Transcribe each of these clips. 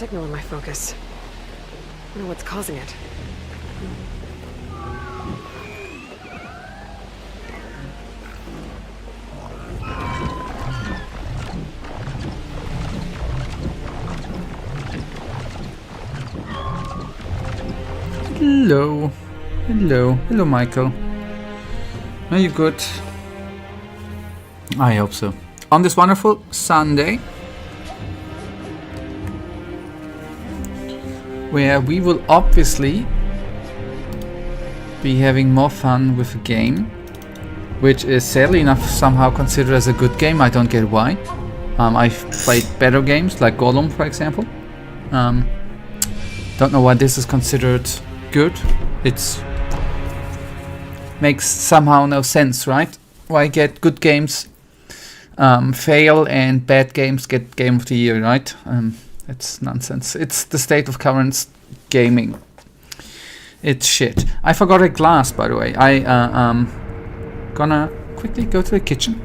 signal in my focus. I wonder what's causing it. Hello. Hello. Hello, Michael. Are you good? I hope so. On this wonderful Sunday, where we will obviously be having more fun with a game, which is sadly enough somehow considered as a good game. I don't get why. I've played better games like Golem, for example. Don't know why this is considered good. It's makes somehow no sense, right? Why get good games fail and bad games get Game of the Year, right? It's nonsense. It's the state of current gaming. It's shit. I forgot a glass, by the way. I gonna quickly go to the kitchen.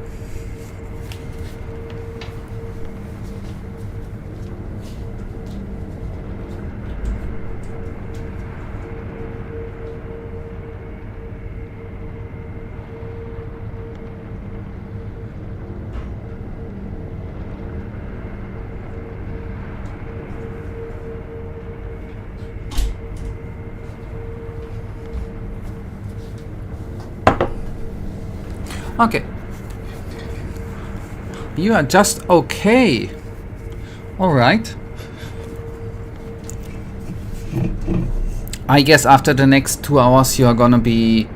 Okay. You are just okay. Alright. I guess after the next 2 hours you are gonna be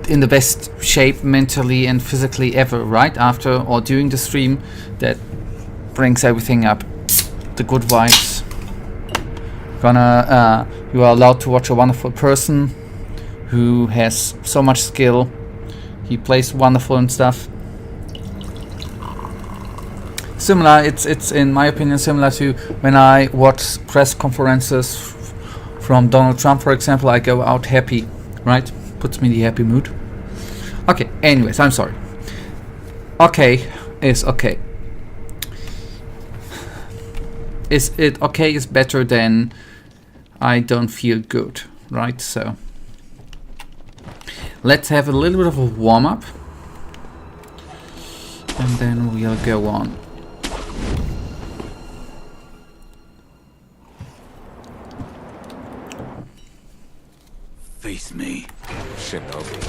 in the best shape mentally and physically ever, right? After or during the stream that brings everything up. The good vibes. You are allowed to watch a wonderful person who has so much skill. He plays wonderful and stuff. Similar, it's in my opinion similar to when I watch press conferences from Donald Trump, for example. I go out happy, right? Puts me in the happy mood. Okay, anyways, I'm sorry. Okay is okay. Is it okay is better than I don't feel good, right? So let's have a little bit of a warm-up and then we'll go on. Face me, shinobi.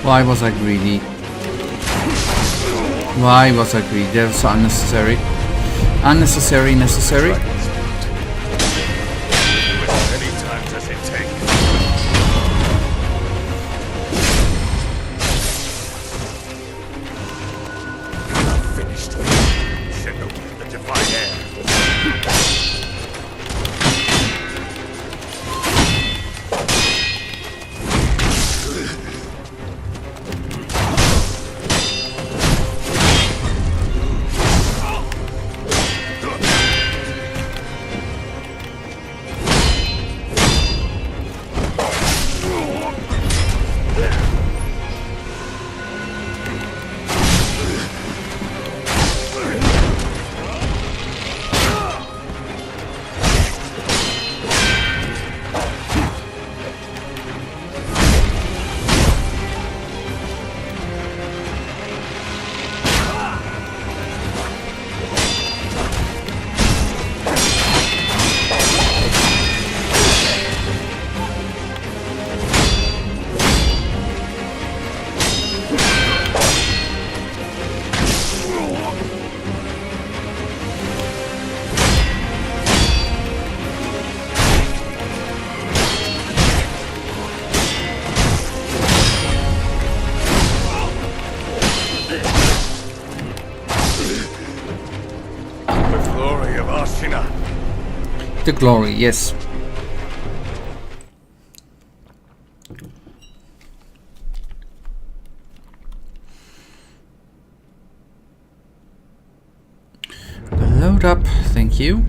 Why was I greedy? Why was I greedy? That was so unnecessary. Unnecessary, necessary. How many times does it take? Finished. Sengoku, the Divine Heir. glory of Ashina. The glory, yes. Load up, thank you.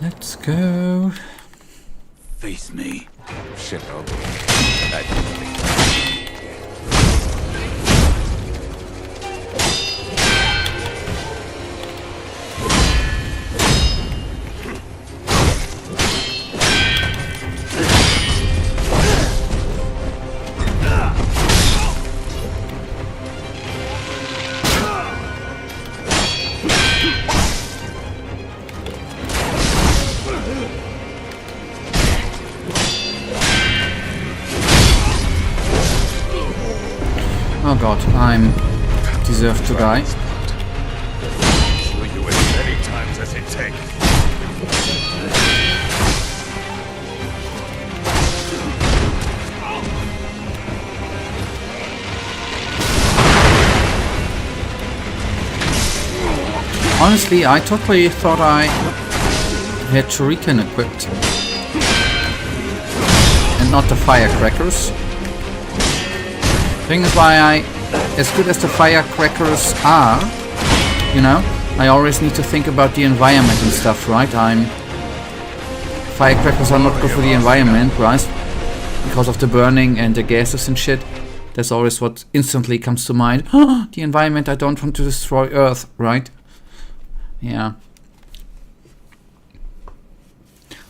Let's go. Face me. Shinobi. Oh god, I'm deserve to die. Kill you as many times as it takes. Honestly, I totally thought I had shuriken equipped. And not the firecrackers. Thing is why as good as the firecrackers are, you know, I always need to think about the environment and stuff, right? Firecrackers are not good for the environment, right? Because of the burning and the gases and shit. That's always what instantly comes to mind. The environment, I don't want to destroy Earth, right? Yeah.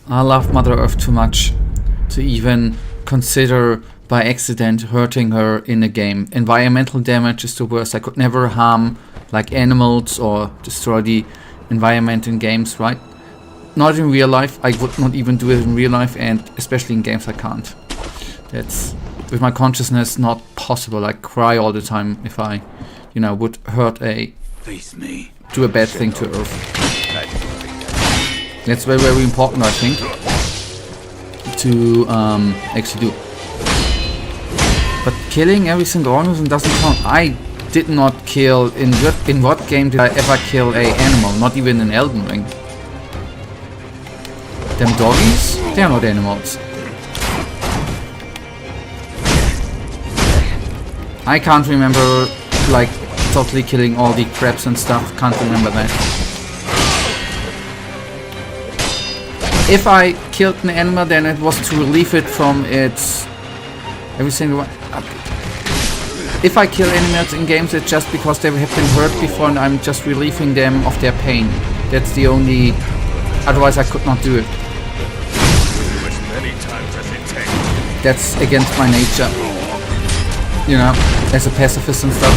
I love Mother Earth too much to even consider by accident hurting her in a game. Environmental damage is the worst. I could never harm like animals or destroy the environment in games, right? Not in real life. I would not even do it in real life, and especially in games I can't. That's, with my consciousness, not possible. I cry all the time if I, you know, would hurt Face me. do a bad thing to Earth. That's very, very important, I think, to actually do. But killing every single organism doesn't count. I did not kill, in what game did I ever kill a animal? Not even in Elden Ring. Them doggies? They're not animals. I can't remember, like, totally killing all the crabs and stuff. Can't remember that. If I killed an animal, then it was to relieve it from its... Every single one. If I kill animals in games, it's just because they have been hurt before and I'm just relieving them of their pain. That's the only... Otherwise I could not do it. As many times as it takes. That's against my nature. You know, as a pacifist and stuff.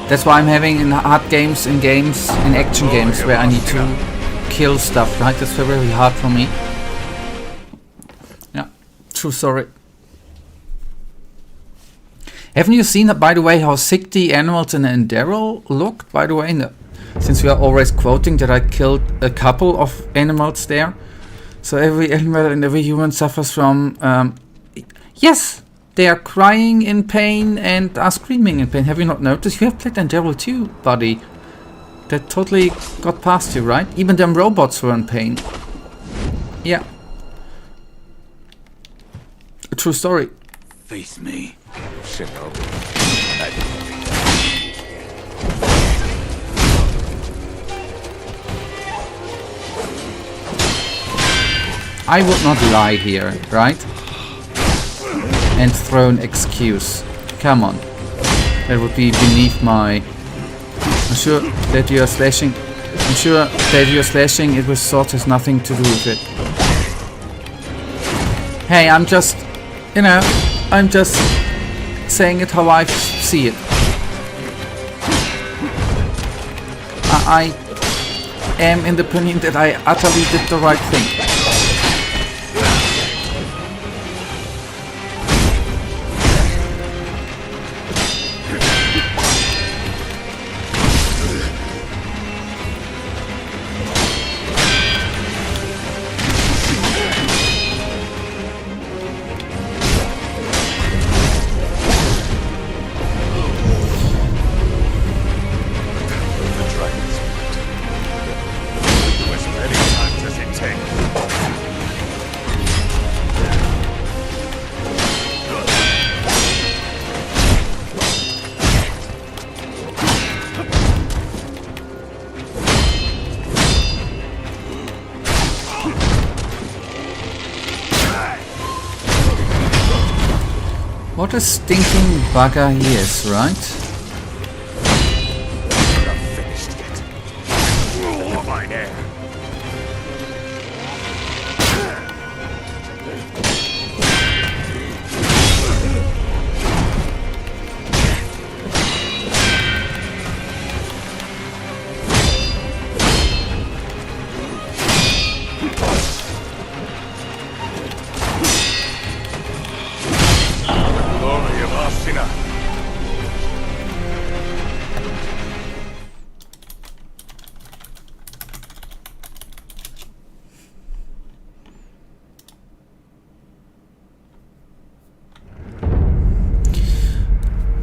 That's why I'm having in hard games, in action games, where I need to kill stuff, right? That's very hard for me. Yeah, true story. Haven't you seen, by the way, how sick the animals in Endero looked, by the way? Since we are always quoting that I killed a couple of animals there. So every animal and every human suffers from... yes! They are crying in pain and are screaming in pain. Have you not noticed? You have played Endero too, buddy. That totally got past you, right? Even them robots were in pain. Yeah. A true story. Face me. Shinobi. I would not lie here, right? And throw an excuse. Come on. That would be beneath my... I'm sure that you are slashing... I'm sure that you are slashing it with swords has nothing to do with it. Hey, I'm just... You know, I'm just saying it how I see it. I am in the opinion that I utterly did the right thing. What a stinking bugger he is, right? Not finished yet. Divine Heir. Glory of Ashina.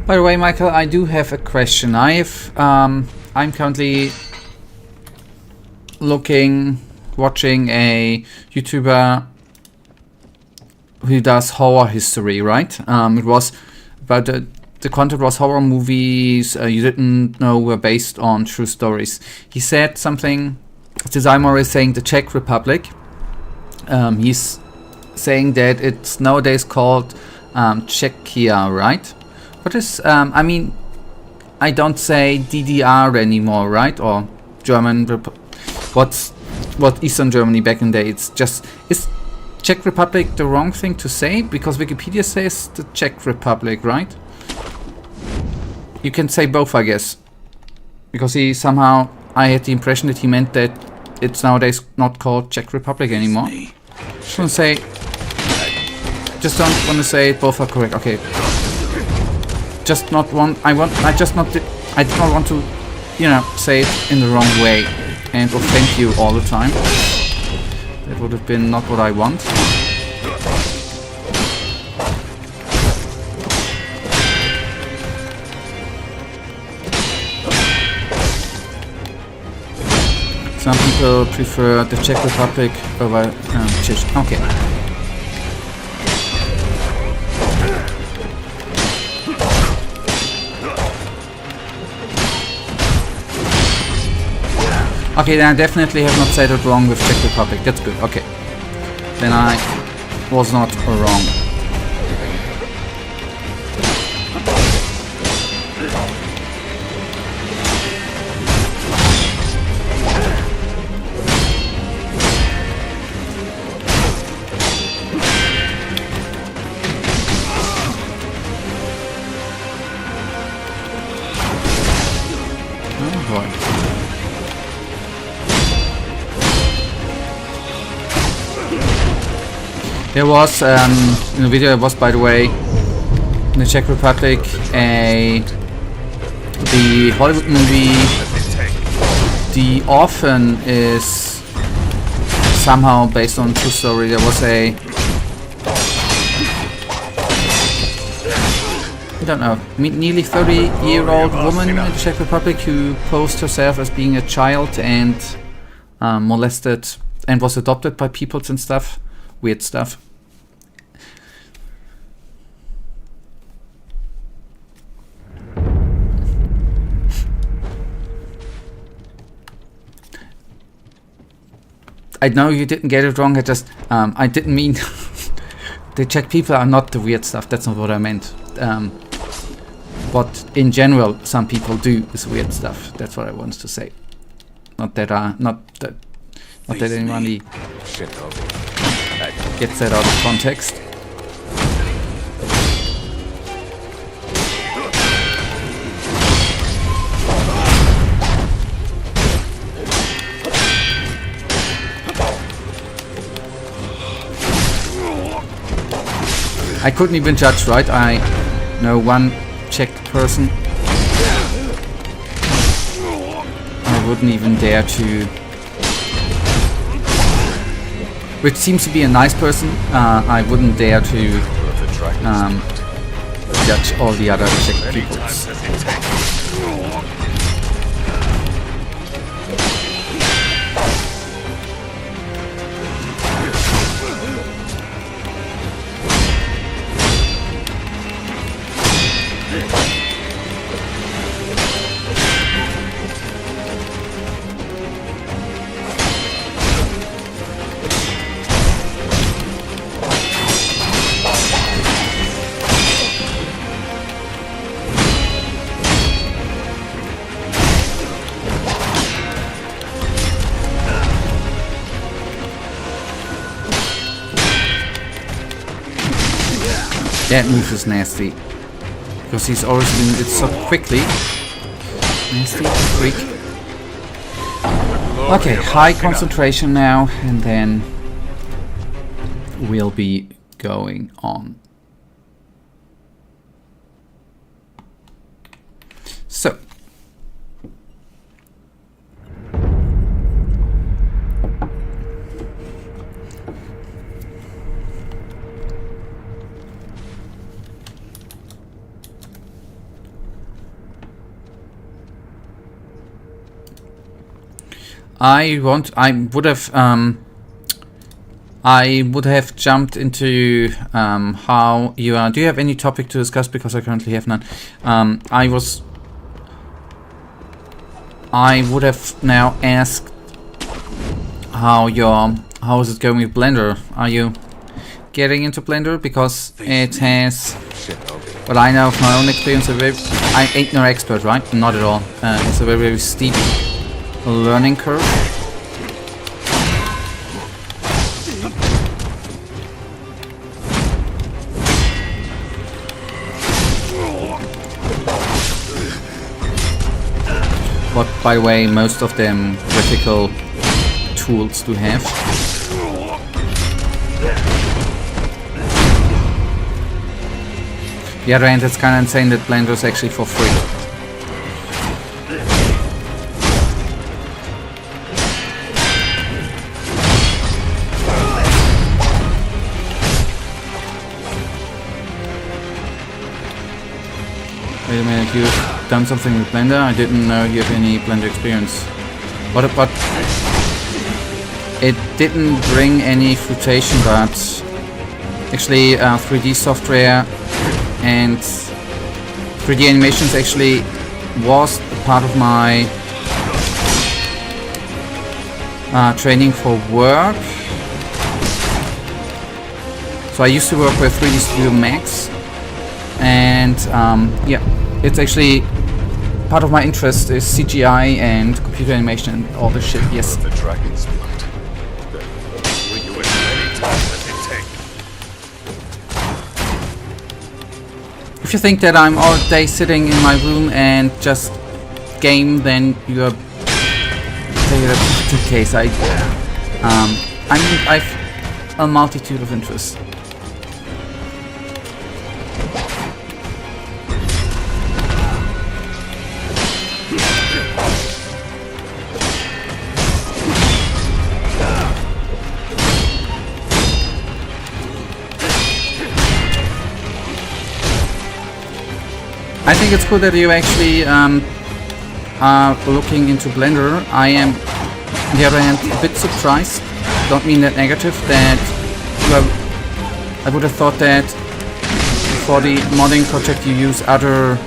By the way, Michael, I do have a question. I'm currently watching a YouTuber who does horror history, right? It was about the content was horror movies you didn't know were based on true stories. He said something. Designer is saying the Czech Republic. He's saying that it's nowadays called Czechia, right? What is, I mean, I don't say DDR anymore, right? Or German, what Eastern Germany back in the day. It's just, is Czech Republic the wrong thing to say? Because Wikipedia says the Czech Republic, right? You can say both, I guess. Because he somehow, I had the impression that he meant that it's nowadays not called Czech Republic anymore. Just want to say, just don't want to say both are correct. Okay. Just not one. I did not want to, you know, say it in the wrong way and offend you all the time. That would have been not what I want. Some people prefer the Czech Republic over Czech. Okay. Okay, then I definitely have not said it wrong with Czech Republic. That's good. Okay. Then I was not wrong. Oh boy. There was, in the video, it was, by the way, in the Czech Republic, the Hollywood movie The Orphan is somehow based on a true story. There was I don't know, nearly 30-year-old woman in the Czech Republic who posed herself as being a child and molested and was adopted by peoples and stuff. Weird stuff. I know you didn't get it wrong. I didn't mean the Czech people are not the weird stuff. That's not what I meant. What in general some people do is weird stuff. That's what I wanted to say. Not that anybody gets that out of context. I couldn't even judge, right? I know one Czech person. I wouldn't even dare to. Which seems to be a nice person. I wouldn't dare to judge all the other Czech peoples. That move is nasty. Because he's always doing it so quickly. Nasty freak. Okay, high concentration now, and then we'll be going on. So. I would have jumped into how you are. Do you have any topic to discuss? Because I currently have none. I would have now asked how is it going with Blender? Are you getting into Blender? Because it has, well, I know from my own experience, I ain't no expert, right? Not at all. It's a very, very steep learning curve. But by the way, most of them graphical tools do have. The other hand, it's kind of insane that Blender is actually for free. Wait a minute, you've done something with Blender? I didn't know you have any Blender experience. What? It didn't bring any fruition, but actually 3D software and 3D animations actually was a part of my training for work. So I used to work with 3D Studio Max, and yeah, it's actually part of my interest is CGI and computer animation and all this shit. Yes. The dragon's blood. Will you as many times as it take? If you think that I'm all day sitting in my room and just game, then you're the case. I've a multitude of interests. I think it's cool that you actually are looking into Blender. I am, on the other hand, a bit surprised. Don't mean that negative. That I would have thought that for the modding project you use other,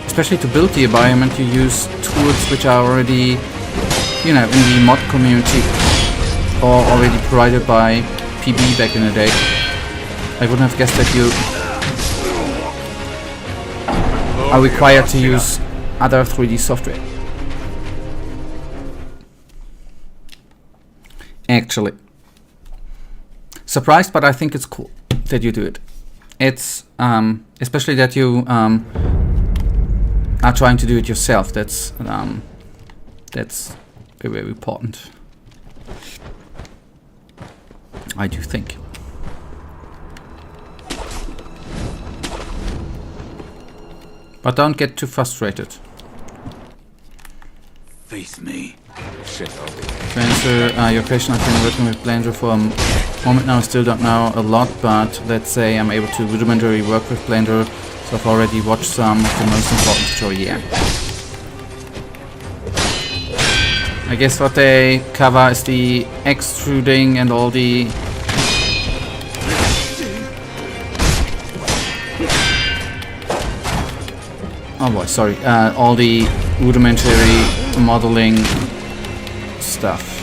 especially to build the environment, you use tools which are already, you know, in the mod community or already provided by PB back in the day. I wouldn't have guessed that you are required to use other 3D software. Actually. Surprised, but I think it's cool that you do it. It's especially that you are trying to do it yourself. That's very, very important, I do think. But don't get too frustrated. Face me. To answer your question, I've been working with Blender for a moment now. I still don't know a lot, but let's say I'm able to rudimentary work with Blender, so I've already watched some of the most important tutorials. Yeah. I guess what they cover is the extruding and all the oh boy, sorry. All the rudimentary modeling stuff.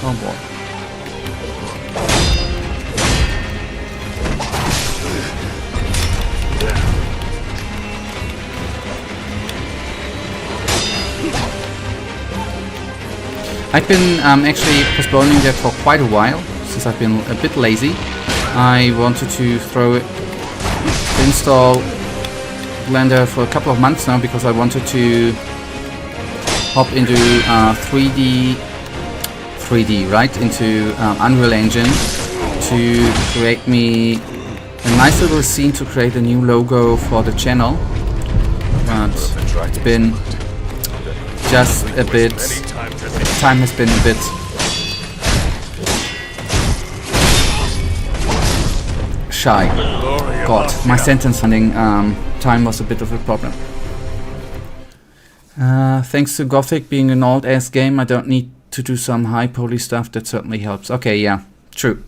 Oh boy. I've been actually postponing that for quite a while, since I've been a bit lazy. I wanted to install Blender for a couple of months now, because I wanted to hop into 3D, right, into Unreal Engine to create me a nice little scene to create a new logo for the channel. But it's been just a bit, time has been a bit shy. God, my sentence finding time was a bit of a problem. Thanks to Gothic being an old ass game, I don't need to do some high poly stuff. That certainly helps. Okay, yeah, true.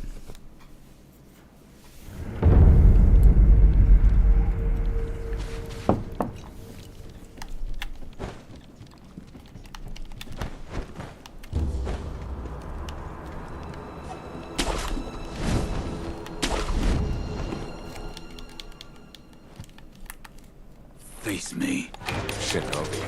Face me. Shinobi.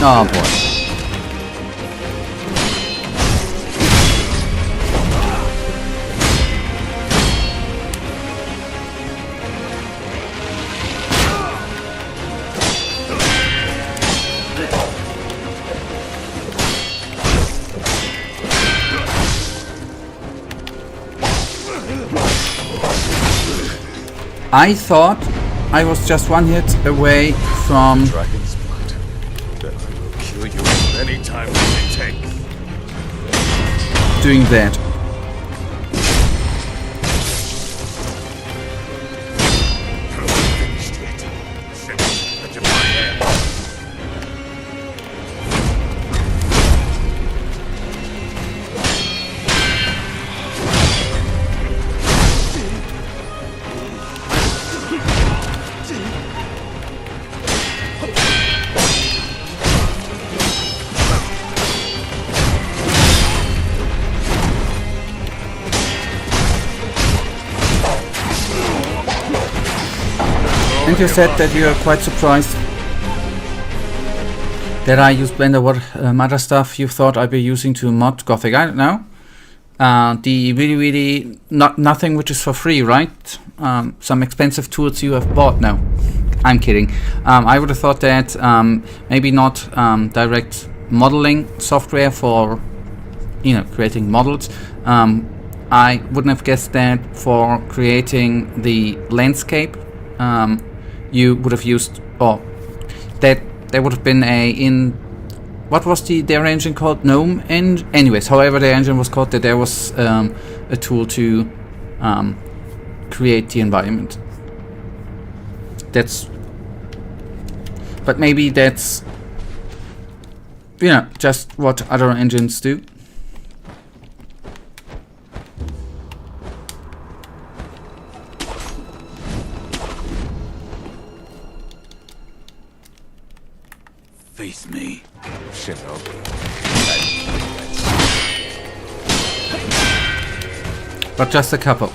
Oh boy. I thought I was just one hit away from Dragon's blood. Then I will kill you as many times as it takes. doing that. Finished yet. Send the Divine Heir. And you said that you are quite surprised that I use Blender. What other stuff you thought I'd be using to mod Gothic? I don't know. The really nothing which is for free, right? Some expensive tools you have bought. No, I'm kidding. I would have thought that maybe not direct modeling software for creating models. I wouldn't have guessed that for creating the landscape. You would have used, or that there would have been what was their engine called? GNOME engine? Anyways, however their engine was called, that there was a tool to create the environment. But maybe that's, just what other engines do. Face me. Shinobi. But just a couple.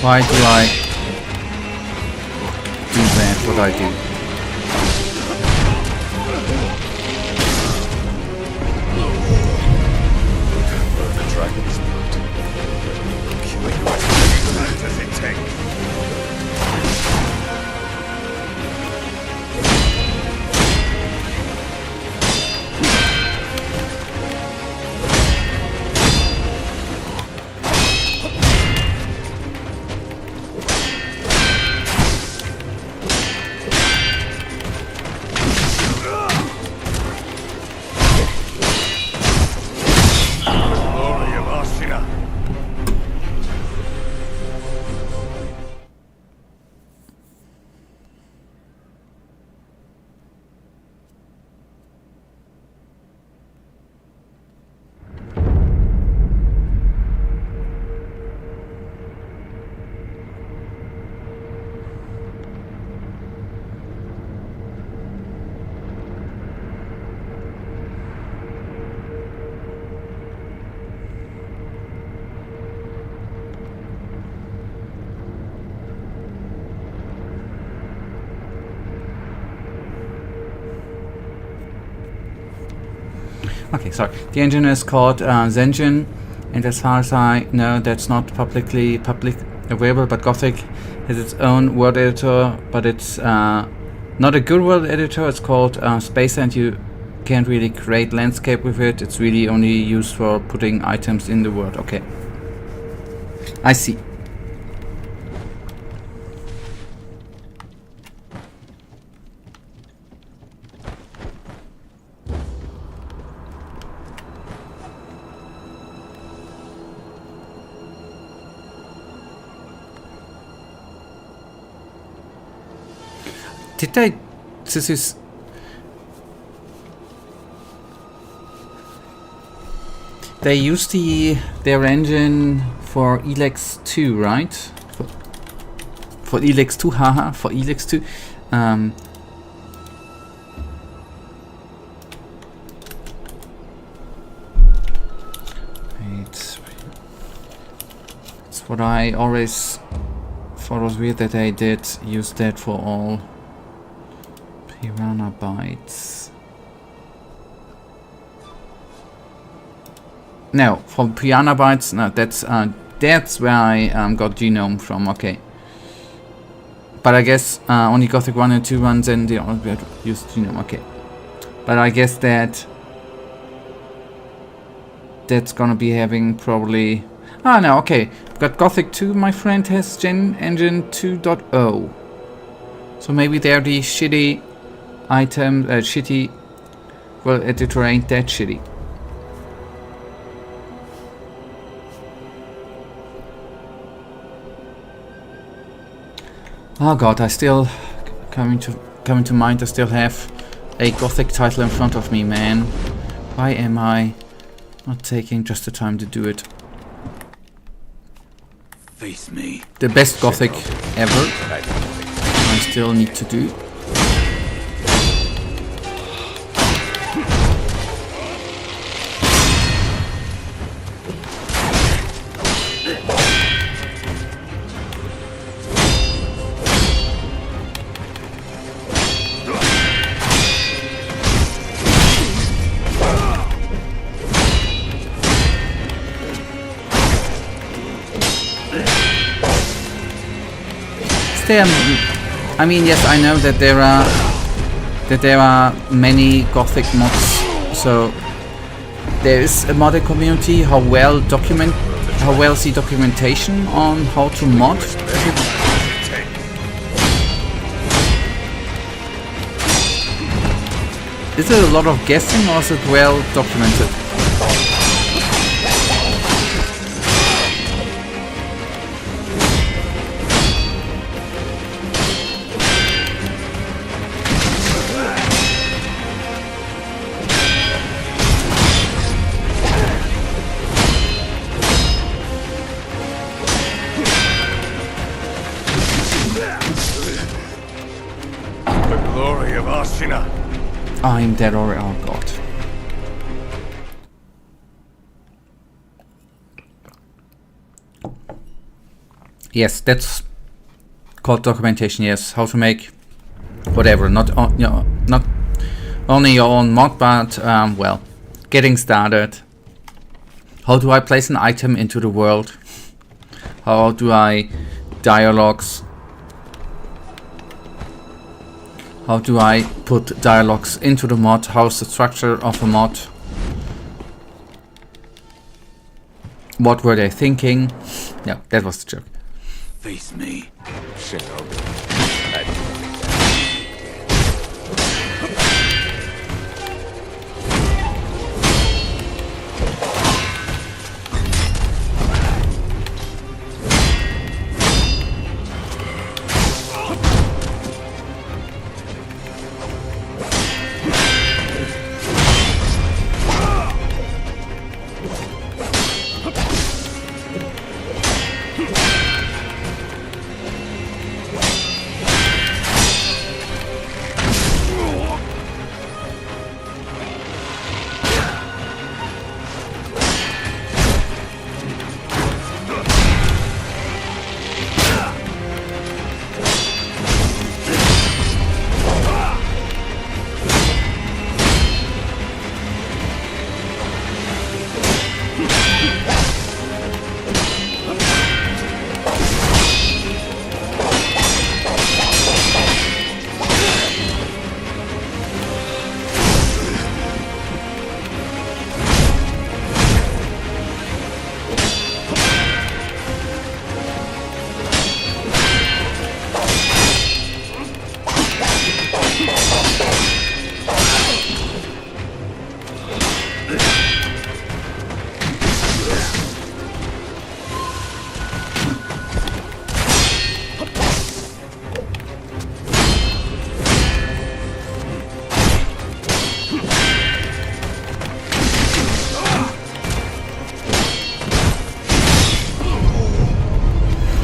Why do I do that, what I do? The dragon's blood. Kill you as many times as it takes. Glory of Ashina. Okay, sorry. The engine is called Zenjin, and as far as I know, that's not public available. But Gothic has its own word editor, but it's not a good word editor. It's called Spacer, and you can't really create landscape with it. It's really only used for putting items in the word. Okay, I see. Did I... This is... They used their engine for Elex 2, right? For Elex 2, haha, for Elex 2. It's what I always thought was weird, that I did use that for all Piranha Bytes. No, for Piranha Bytes, no, that's where I got Genome from, okay. But I guess only Gothic 1 and 2 runs, and they all use Genome, okay. But I guess that's gonna be having probably... Ah, no, okay. Got Gothic 2, my friend, has Gen Engine 2.0. So maybe they're the shitty item, shitty... Well, editor ain't that shitty. Oh god, I still... Coming to mind, I still have a Gothic title in front of me, man. Why am I not taking just the time to do it? Face me. The best Gothic ever. I still need to do. I mean, yes, I know that there are many Gothic mods, so there is a modding community. How well is the documentation on how to mod? Is it a lot of guessing, or is it well documented? I'm dead already. Oh god. Yes, that's called documentation. Yes, how to make whatever, not only your own mod, but well, getting started. How do I place an item into the world? How do I dialogues? How do I put dialogues into the mod? How's the structure of a mod? What were they thinking? Yeah, that was the joke. Face me. Shinobi.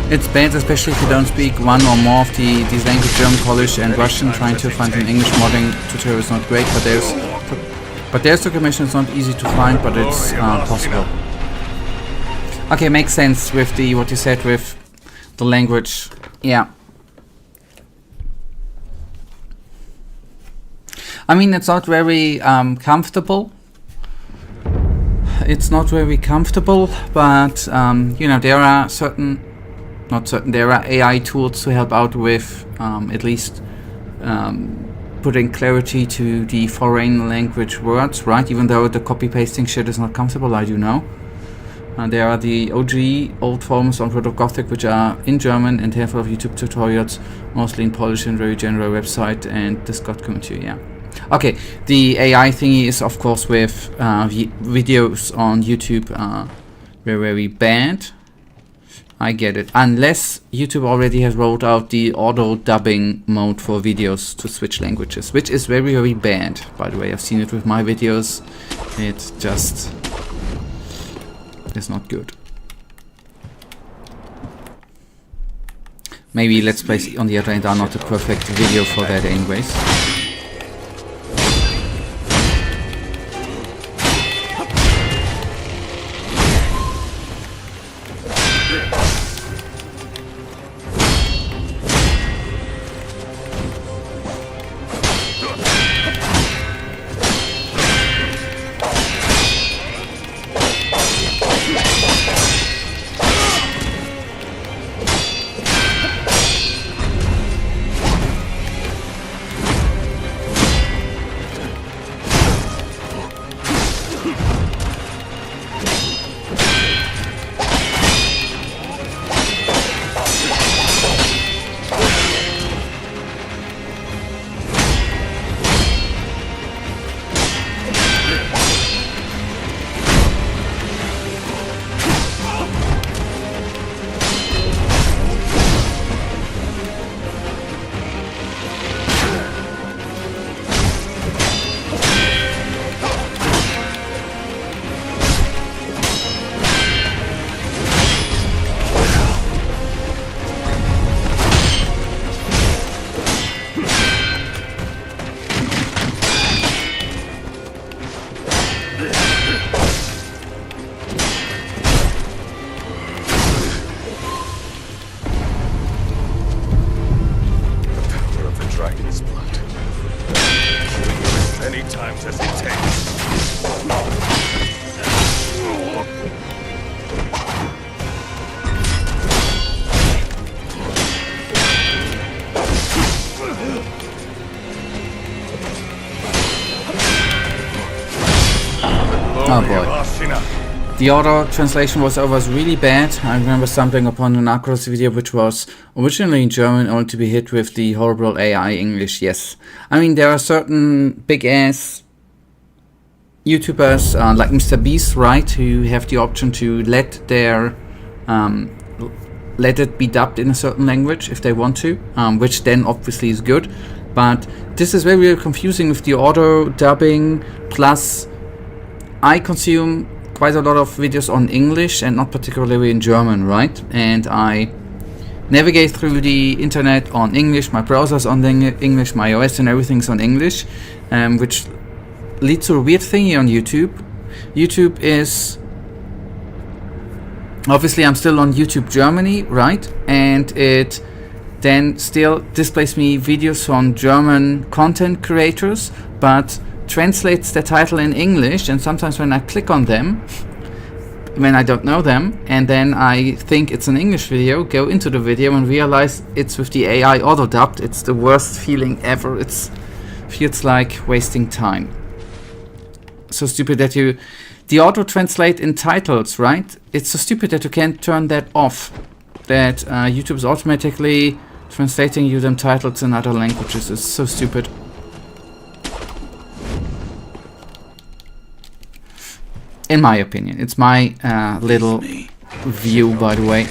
It's bad, especially if you don't speak one or more of these languages, German, Polish and Russian. Trying to find an English modding tutorial is not great, but there's documentation. It's not easy to find, but it's possible. Okay, makes sense with what you said with the language. Yeah. I mean, it's not very comfortable. It's not very comfortable, but you know, there are there are AI tools to help out with at least putting clarity to the foreign language words, right? Even though the copy pasting shit is not comfortable, I do know. There are the OG old forums on World of Gothic, which are in German, and a handful of YouTube tutorials, mostly in Polish and very general website and Discord community. Yeah. Okay, the AI thingy is of course with videos on YouTube very bad. I get it. Unless YouTube already has rolled out the auto dubbing mode for videos to switch languages, which is very bad. By the way, I've seen it with my videos. It just is not good. Maybe Let's Plays on the other hand are not the perfect video for that anyways. many times as it takes. Oh boy. The auto translation was really bad. I remember stumbling upon an Acros video which was originally in German, only to be hit with the horrible AI English. Yes, I mean there are certain big ass YouTubers like Mr. Beast, right, who have the option to let their let it be dubbed in a certain language if they want to, which then obviously is good. But this is very, very confusing with the auto dubbing. Plus, I consume quite a lot of videos on English and not particularly in German, right? And I navigate through the internet on English, my browser's on English, my OS and everything's on English, which leads to a weird thingy on YouTube. YouTube is... Obviously I'm still on YouTube Germany, right? And it then still displays me videos from German content creators, but translates the title in English, and sometimes when I click on them, when I don't know them, and then I think it's an English video, go into the video and realize it's with the AI auto-dubbed. It's the worst feeling ever. It feels like wasting time. So stupid that the auto-translate in titles, right? It's so stupid that you can't turn that off. That YouTube is automatically translating you them titles in other languages. It's so stupid. In my opinion. It's my little view, by the way.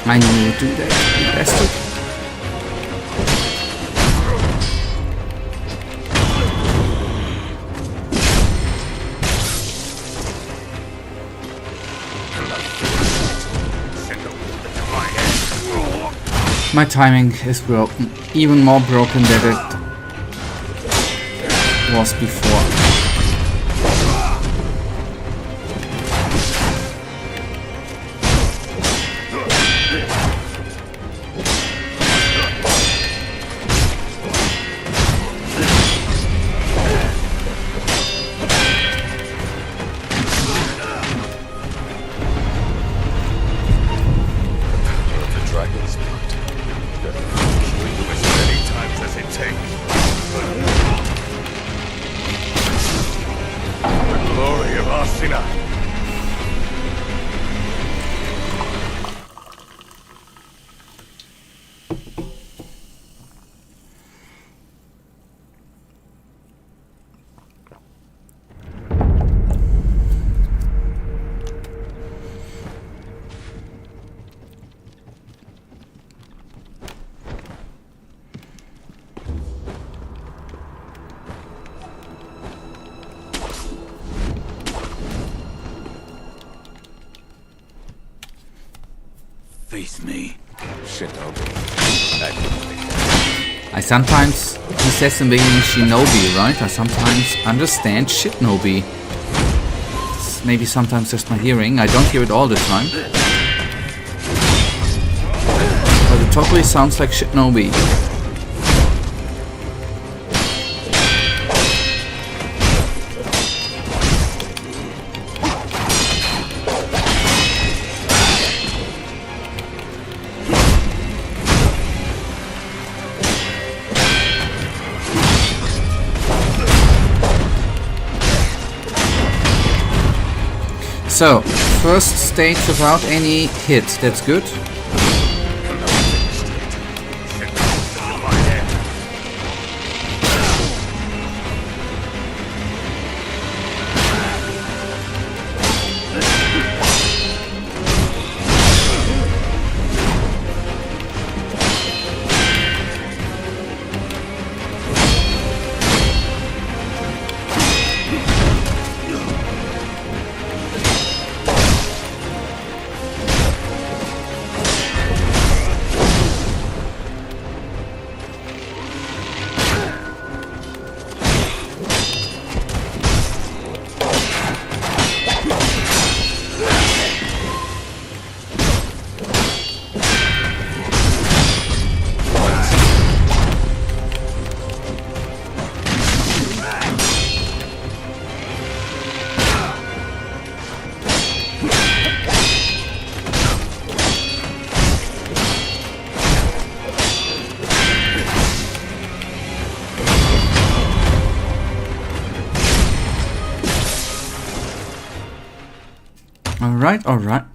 I knew you would do that, you bastard. My timing is broken, even more broken than it was before. Face me. I sometimes, he says in the beginning shinobi, right? I sometimes understand shinobi. It's maybe sometimes just my hearing. I don't hear it all the time. But it totally sounds like shinobi. So, first stage without any hit, that's good.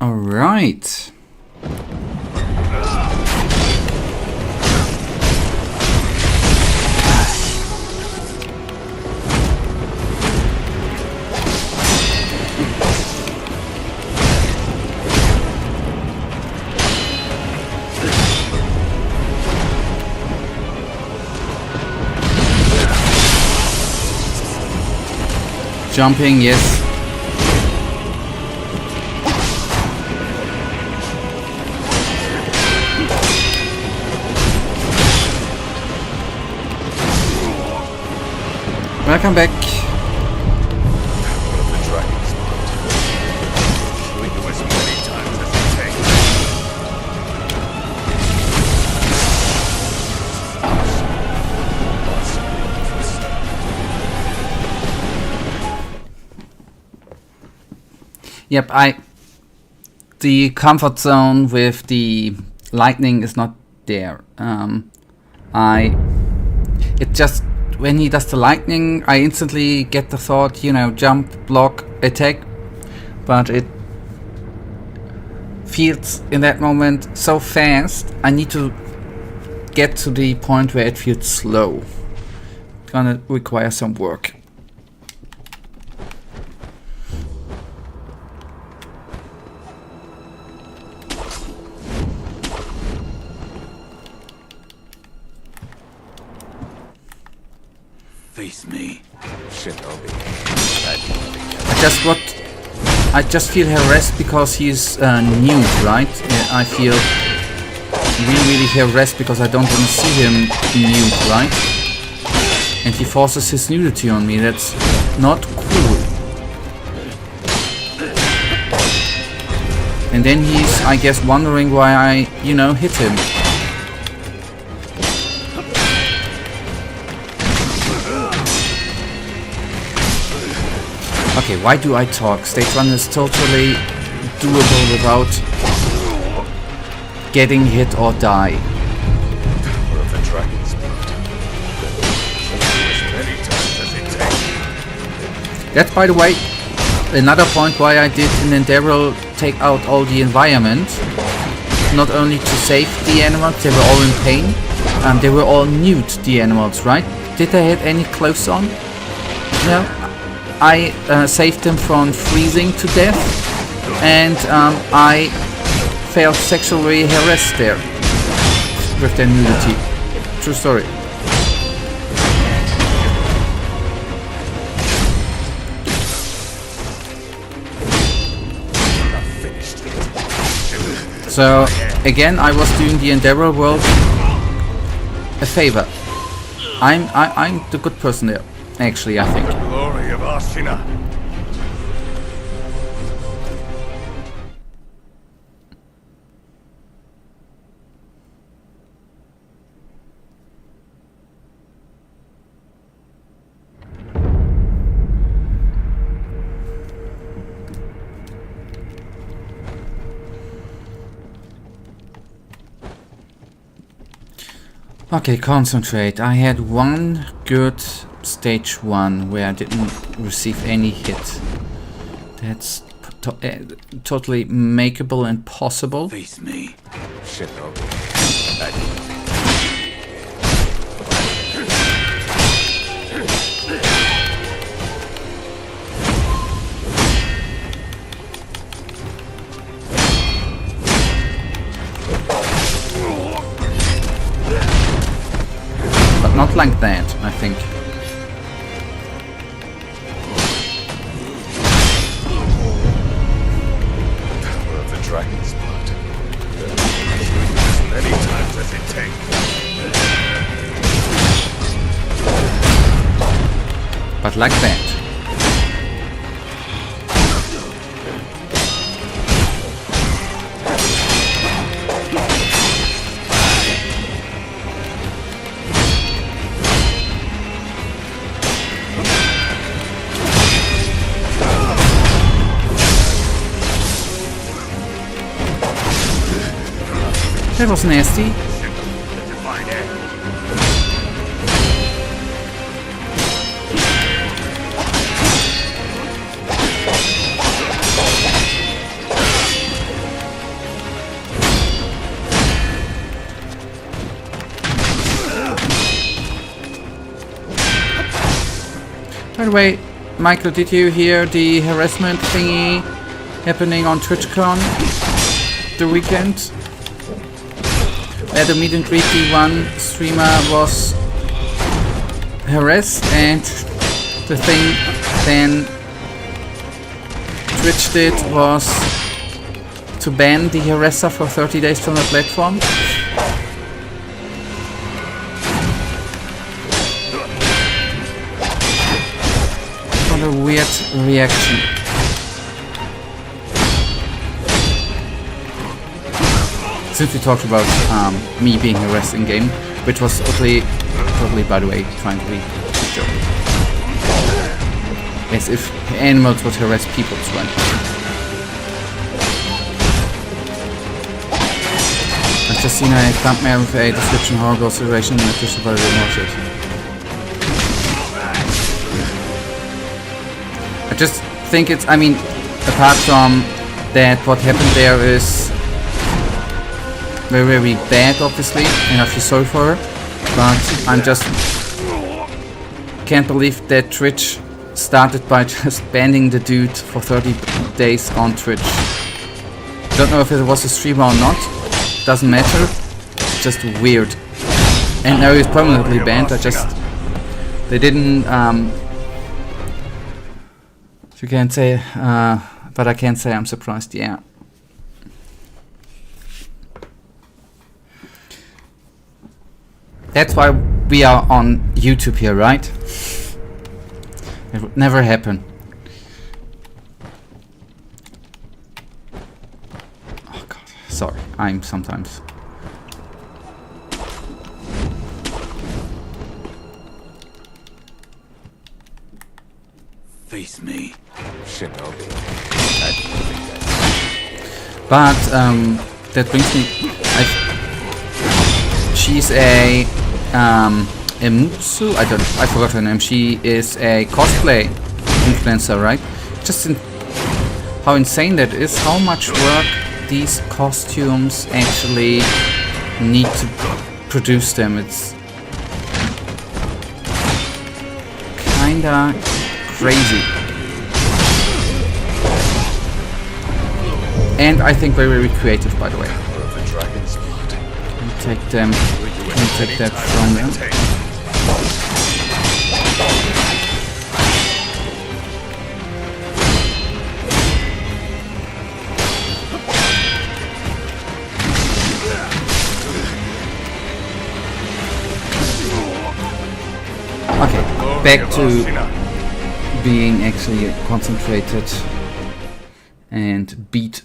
Alright. Jumping, yes. Welcome back. One of the dragon's blood. Killing you as many times as it takes. Yep, the comfort zone with the lightning is not there. It just, when he does the lightning, I instantly get the thought, you know, jump, block, attack, but it feels in that moment so fast. I need to get to the point where it feels slow. It's gonna require some work. Face me. Shinobi. I just feel harassed because he's new, right? I feel really harassed because I don't want to see him nude, right? And he forces his nudity on me. That's not cool. And then he's, I guess, wondering why I, you know, hit him. Okay, why do I talk? Stage 1 is totally doable without getting hit or die. One of the dragon's blood. Killing you as many times as it takes. That's, by the way, another point why I did in Endeavor take out all the environment. Not only to save the animals, they were all in pain. They were all nude, the animals, right? Did they have any clothes on? No. I saved them from freezing to death, and I felt sexually harassed there with their nudity. True story. So again, I was doing the Endeavor world a favor. I'm the good person there, actually, I think. Glory of Ashina. Okay, concentrate. I had one good stage 1 where I didn't receive any hit. That's totally makeable and possible. Face me. Shinobi. But not like that, I think. Power of the dragon's blood. As many times as it takes. But like that. That was nasty. The Divine Heir. By the way, Michael, did you hear the harassment thingy happening on TwitchCon the weekend? At the meet and greet, one streamer was harassed, and the thing then Twitch did was to ban the harasser for 30 days from the platform. What a weird reaction. Since we talked about me being harassed in game, which was totally, by the way, trying to be a joke. As if animals would harass people, right? I've just seen a thumbnail with a description horror ghost situation and official by the watch it. I just think it's, I mean, apart from that, what happened there is very, very bad, obviously, and I feel sorry for her, but I'm just can't believe that Twitch started by just banning the dude for 30 days on Twitch. Don't know if it was a streamer or not, doesn't matter, just weird. And now he's permanently banned. They didn't, you can't say, but I can't say I'm surprised, yeah. That's why we are on YouTube here, right? It would never happen. Oh god, sorry, I'm sometimes. Face me. Shinobi. But that brings me. She's a Emutsu. I forgot her name. She is a cosplay influencer, right? Just how insane that is. How much work these costumes actually need to produce them. It's kinda crazy. And I think very, very creative, by the way. Take them. Can you take that from them? Okay, back to being actually concentrated and beat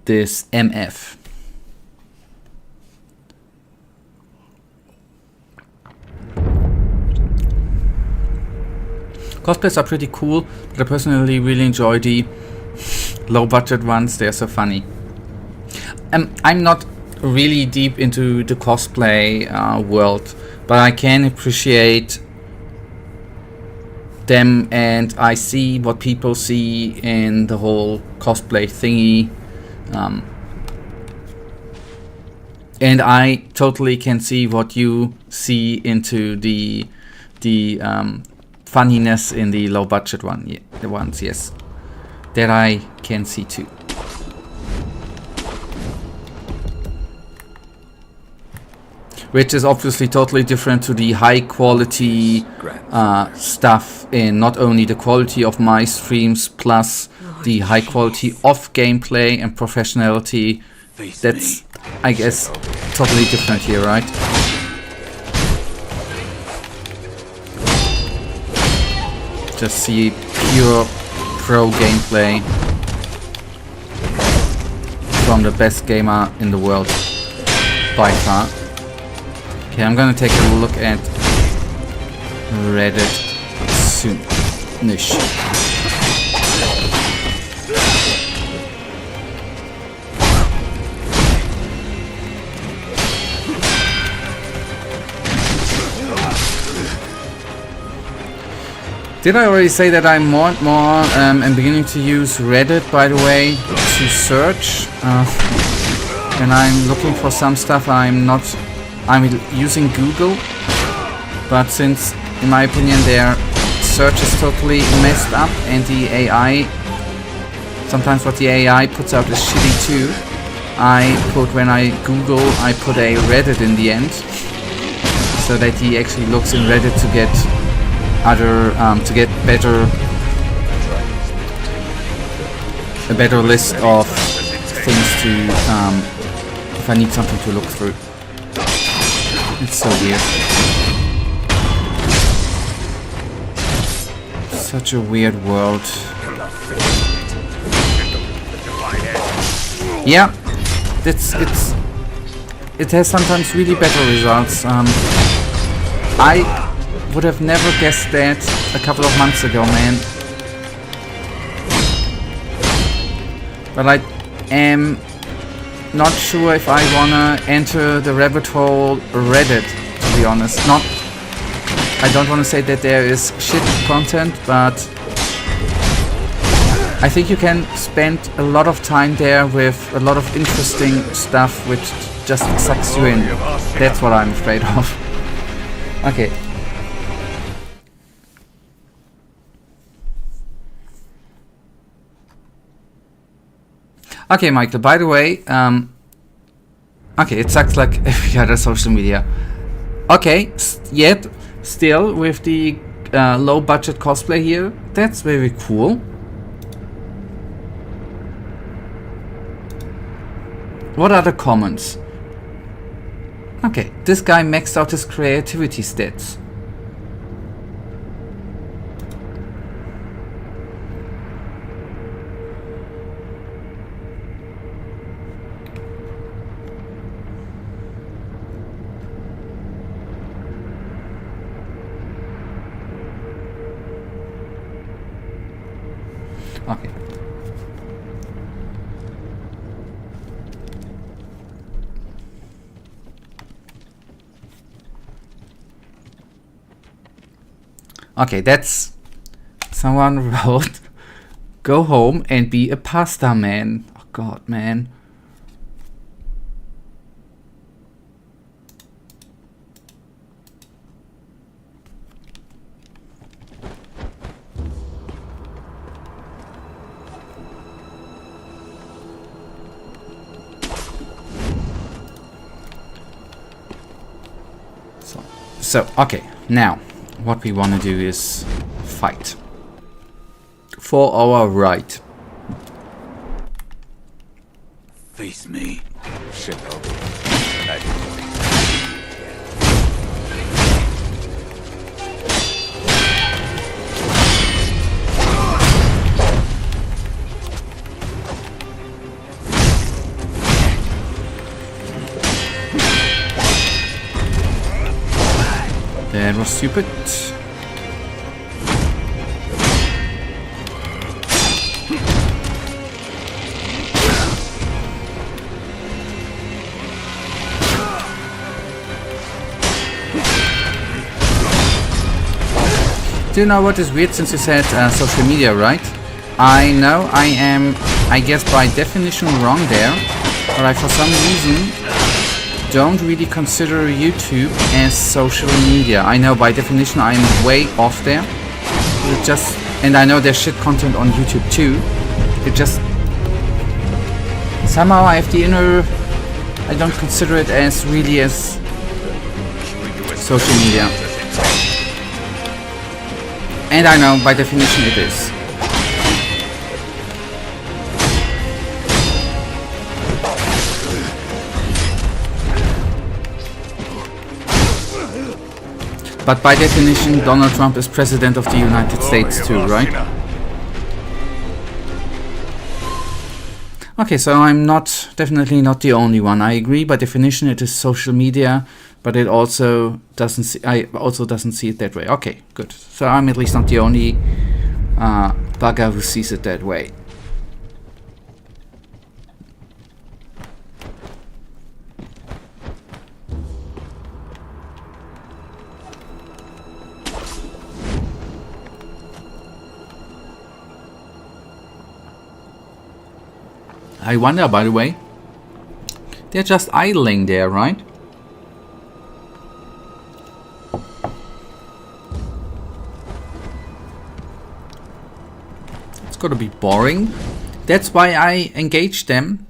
this MF. Cosplays are pretty cool, but I personally really enjoy the low budget ones. They're so funny. I'm not really deep into the cosplay world, but I can appreciate them, and I see what people see in the whole cosplay thingy. And I totally can see what you see into the funniness in the low budget the ones, yes. That I can see too. Which is obviously totally different to the high quality stuff in not only the quality of my streams plus the high quality of gameplay and professionality. That's, I guess, totally different here, right? Just see pure pro gameplay from the best gamer in the world by far. Okay, I'm gonna take a look at Reddit soonish. Did I already say that I'm more and more am beginning to use Reddit, by the way, to search? When I'm looking for some stuff, I'm using Google, but since, in my opinion, their search is totally messed up and the AI, sometimes what the AI puts out is shitty too, when I Google, I put a Reddit in the end, so that he actually looks in Reddit to get a better list of things to, if I need something to look through. It's so weird. Such a weird world. Yeah, it has sometimes really better results. I would have never guessed that a couple of months ago, man. But I am not sure if I wanna enter the rabbit hole Reddit, to be honest. I don't wanna say that there is shit content, but I think you can spend a lot of time there with a lot of interesting stuff which just sucks you in. That's what I'm afraid of. Okay. Okay, Michael, by the way, okay, it sucks like every other social media. Okay, yet, still, with the low budget cosplay here, that's very cool. What are the comments? Okay, this guy maxed out his creativity stats. Okay. Okay, that's... Someone wrote, go home and be a pasta man. Oh god, man. So, okay, now, what we want to do is fight. For our right. Face me. Shinobi. That was stupid. Do you know what is weird since you said social media, right? I know I am, I guess by definition wrong there, but I for some reason don't really consider YouTube as social media. I know by definition I'm way off there. It just, and I know there's shit content on YouTube too. It just, somehow I have the inner, I don't consider it as really as social media. And I know by definition it is. But by definition, Donald Trump is president of the United States too, right? Okay, so I'm not, definitely not the only one. I agree, by definition it is social media, but it also doesn't see, I also doesn't see it that way. Okay, good. So I'm at least not the only bugger who sees it that way. I wonder, by the way, they're just idling there, right? It's gonna be boring. That's why I engaged them.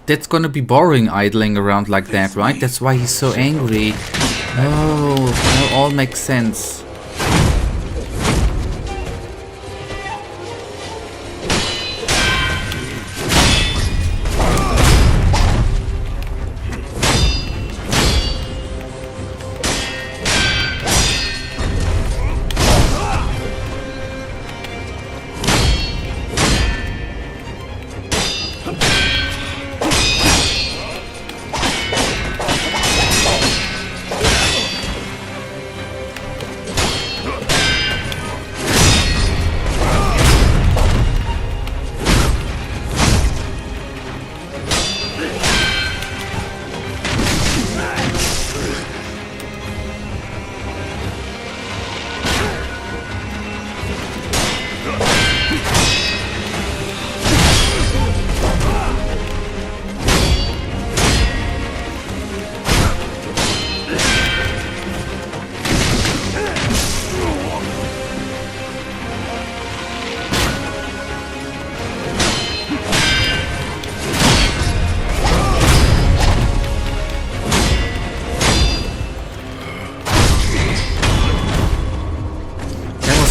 That's gonna be boring idling around like that, right? That's why he's so angry. Oh, that all makes sense.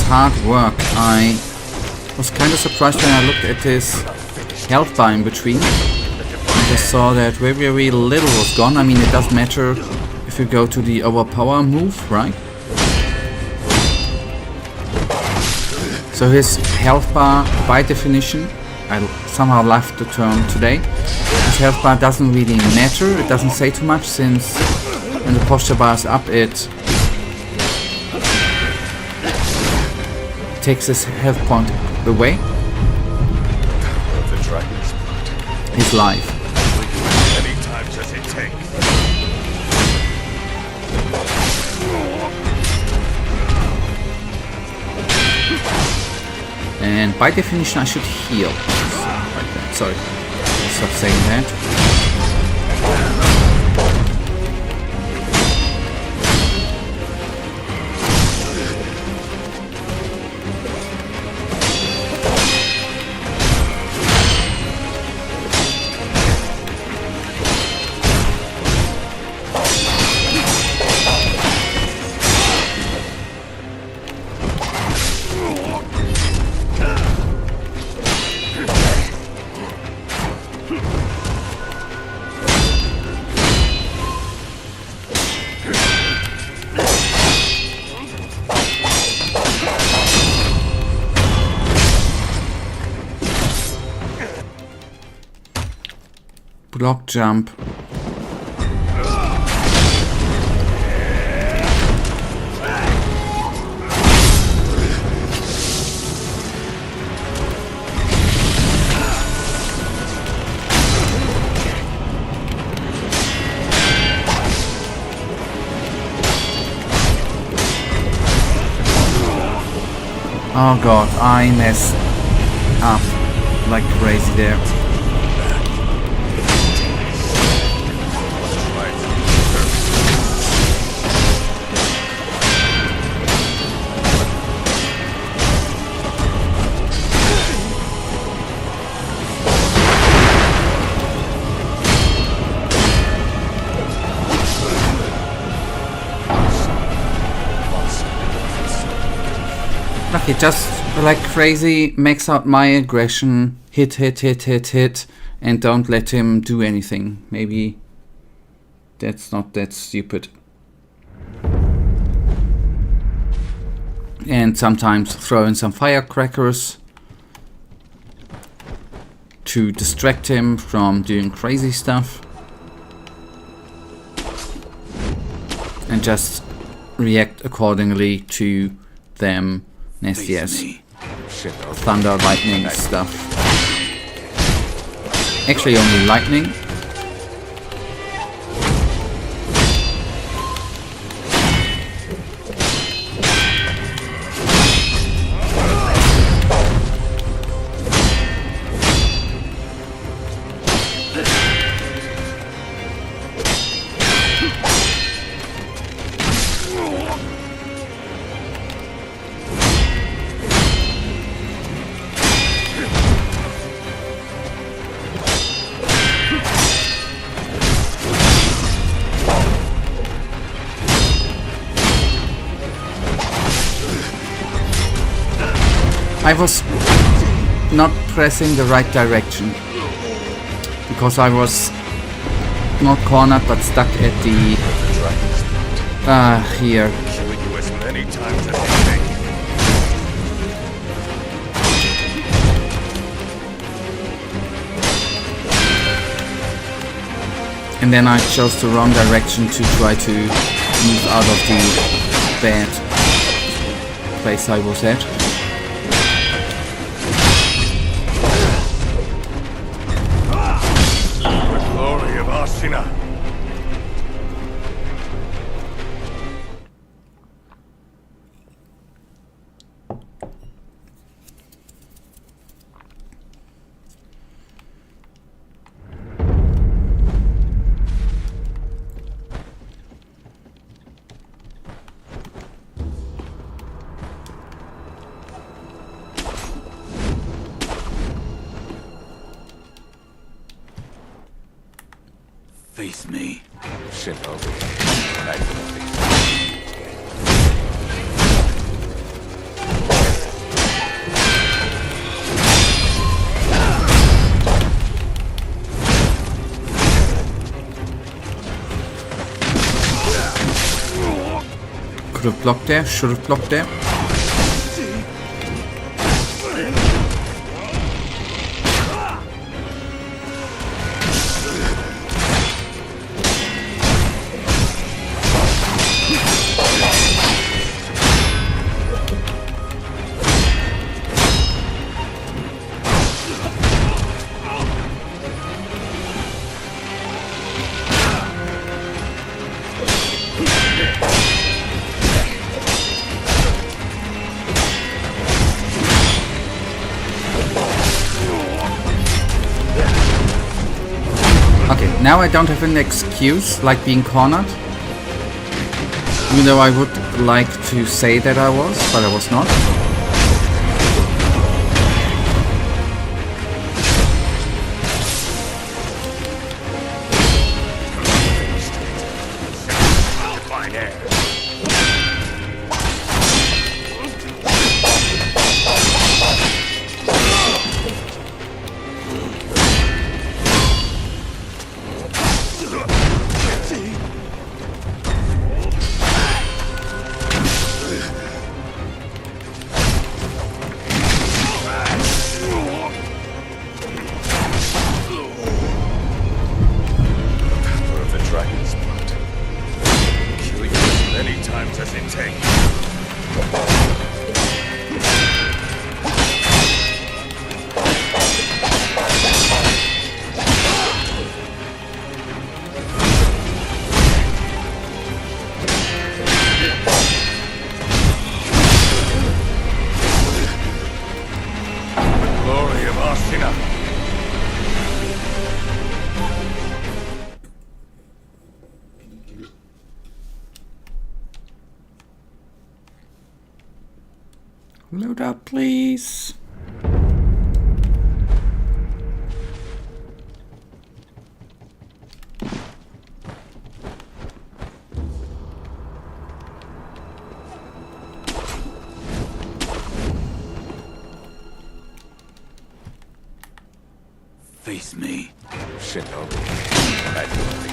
Hard work. I was kind of surprised when I looked at his health bar in between. I just saw that very little was gone. I mean, it doesn't matter if you go to the overpower move, right? So his health bar, by definition, I somehow left the term today, his health bar doesn't really matter. It doesn't say too much, since when the posture bar is up, it takes his health point away. The dragon's blood. His life. As many times as it takes. And by definition I should heal. Like that. Sorry. Stop saying that. Block jump. Oh god, I messed up like crazy there. Okay, just like crazy, max out my aggression, hit, and don't let him do anything. Maybe that's not that stupid. And sometimes throw in some firecrackers to distract him from doing crazy stuff. And just react accordingly to them. Nasty as thunder, lightning stuff. Actually only lightning. I was not pressing the right direction because I was not cornered but stuck at the here. Killing you as many times as you take. And then I chose the wrong direction to try to move out of the bad place I was at. Glory of Ashina. Face me. Shinobi. Magnificent. Could have blocked there, should have blocked there. Okay, now I don't have an excuse like being cornered. Even though I would like to say that I was, but I was not. Divine Heir. Load up, please. Face me. Shinobi. Acclaimed.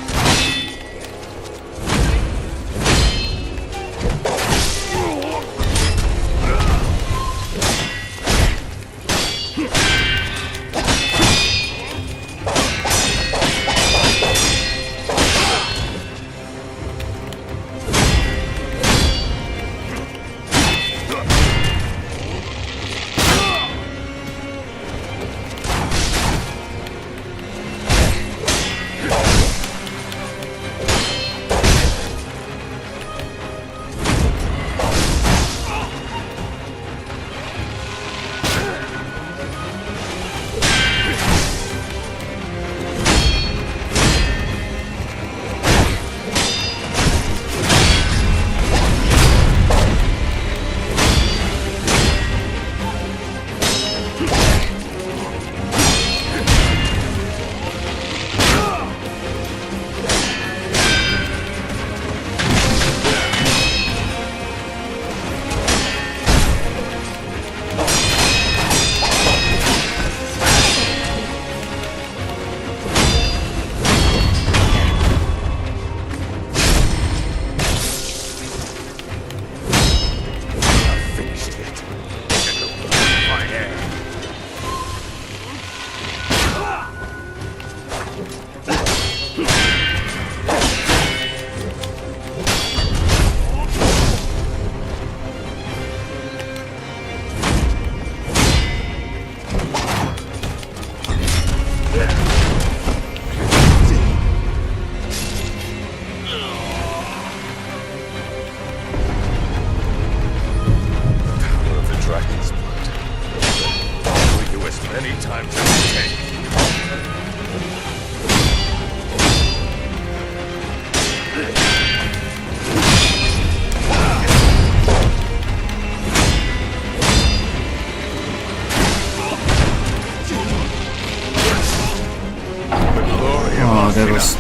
That was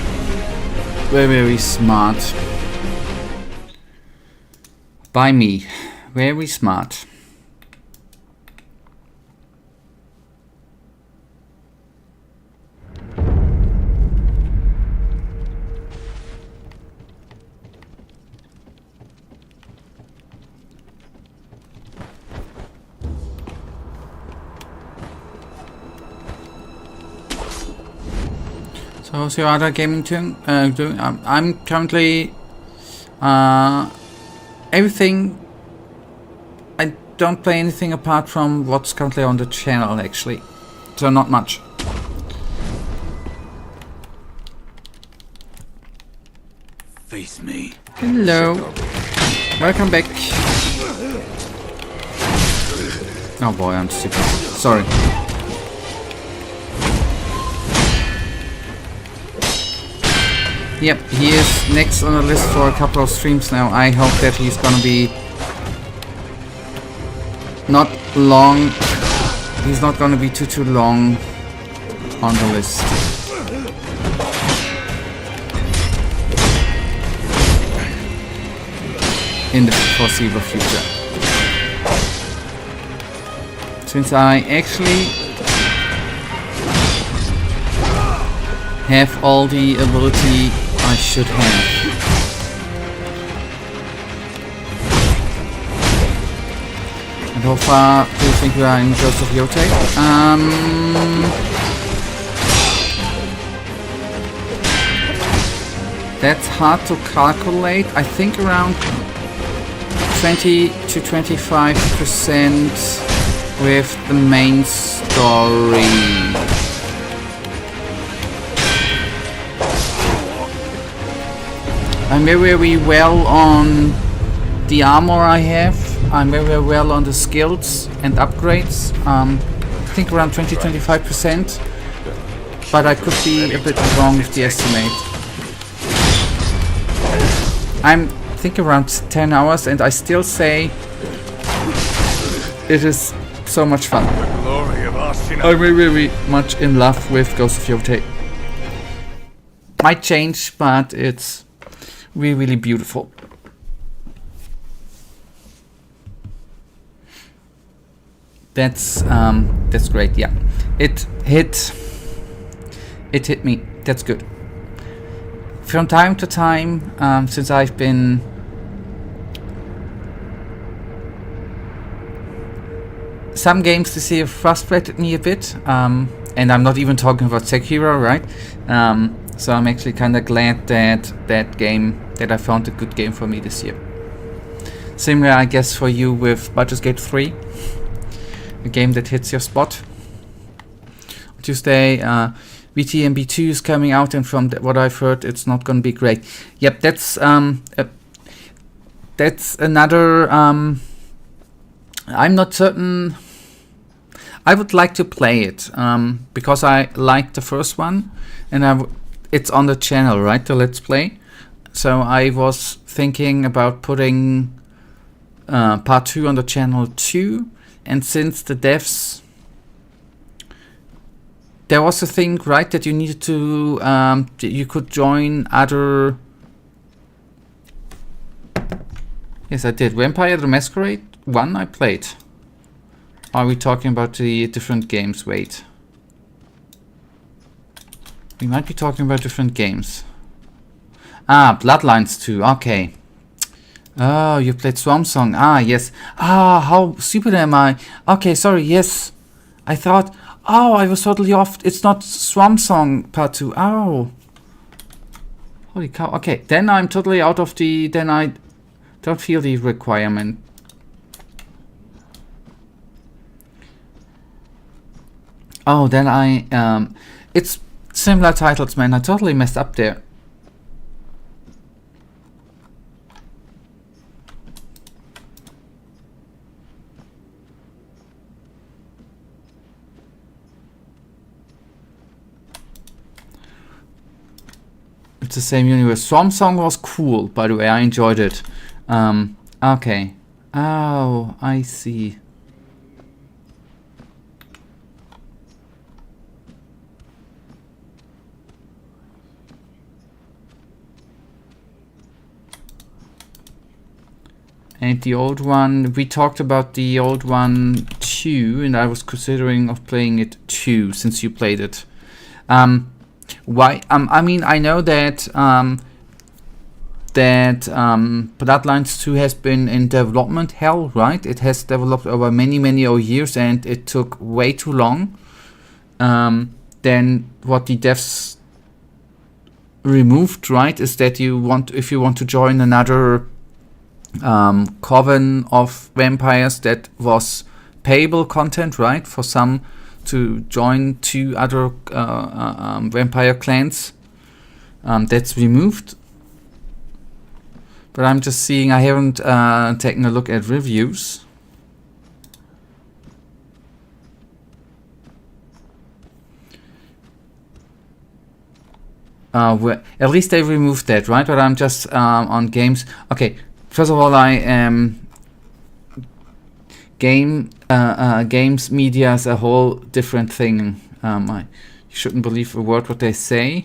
very smart. By me. Very smart. So how's your other gaming doing? I'm currently everything. I don't play anything apart from what's currently on the channel, actually. So not much. Face me. Hello. Welcome back. Oh boy, I'm stupid. Sorry. Yep, he is next on the list for a couple of streams now. I hope that he's gonna be not long. He's not gonna be too long on the list. In the foreseeable future. Since I actually have all the ability I should have. And how far do you think we are in Joseph Yote? That's hard to calculate. I think around 20 to 25% with the main story. I'm very well on the armor I have. I'm very well on the skills and upgrades. I think around 20-25%, but I could be a bit wrong with the estimate. I think around 10 hours, and I still say it is so much fun. The glory of Ashina. I'm really much in love with Ghost of Yotei. Might change, but it's really, really beautiful. That's great. Yeah, it hit me. That's good. From time to time, since I've been some games this year frustrated me a bit, and I'm not even talking about Sekiro, right? So I'm actually kind of glad that I found a good game for me this year. Similar, I guess, for you with Baldur's Gate 3, a game that hits your spot. Tuesday, VTMB 2 is coming out, and from what I've heard, it's not going to be great. Yep, that's another. I'm not certain. I would like to play it because I liked the first one, and it's on the channel, right? The Let's Play. So I was thinking about putting part 2 on the channel too. And since the devs, there was a thing, right, that you needed to you could join other. Yes, I did. Vampire the Masquerade 1 I played. Are we talking about the different games? Wait. We might be talking about different games. Ah, Bloodlines 2. Okay. Oh, you played Swan Song. Ah, yes. Ah, how stupid am I? Okay, sorry. Yes. I thought... Oh, I was totally off. It's not Swan Song Part 2. Oh. Holy cow. Okay, then I'm totally out of the... Then I don't feel the requirement. Oh, then I... it's similar titles, man. I totally messed up there. It's the same universe. Swan Song was cool, by the way. I enjoyed it. Okay. Oh, I see. And the old one, we talked about the old one too, and I was considering of playing it too, since you played it. Why? I mean, I know that Bloodlines 2 has been in development hell, right? It has developed over many years, and it took way too long. Then what the devs removed, right, is that if you want to join another coven of vampires, that was payable content, right, for some to join 2 other vampire clans. That's removed. But I'm just seeing, I haven't taken a look at reviews. At least they removed that, right? But I'm just on games. Okay, first of all, I am games media is a whole different thing. You shouldn't believe a word what they say.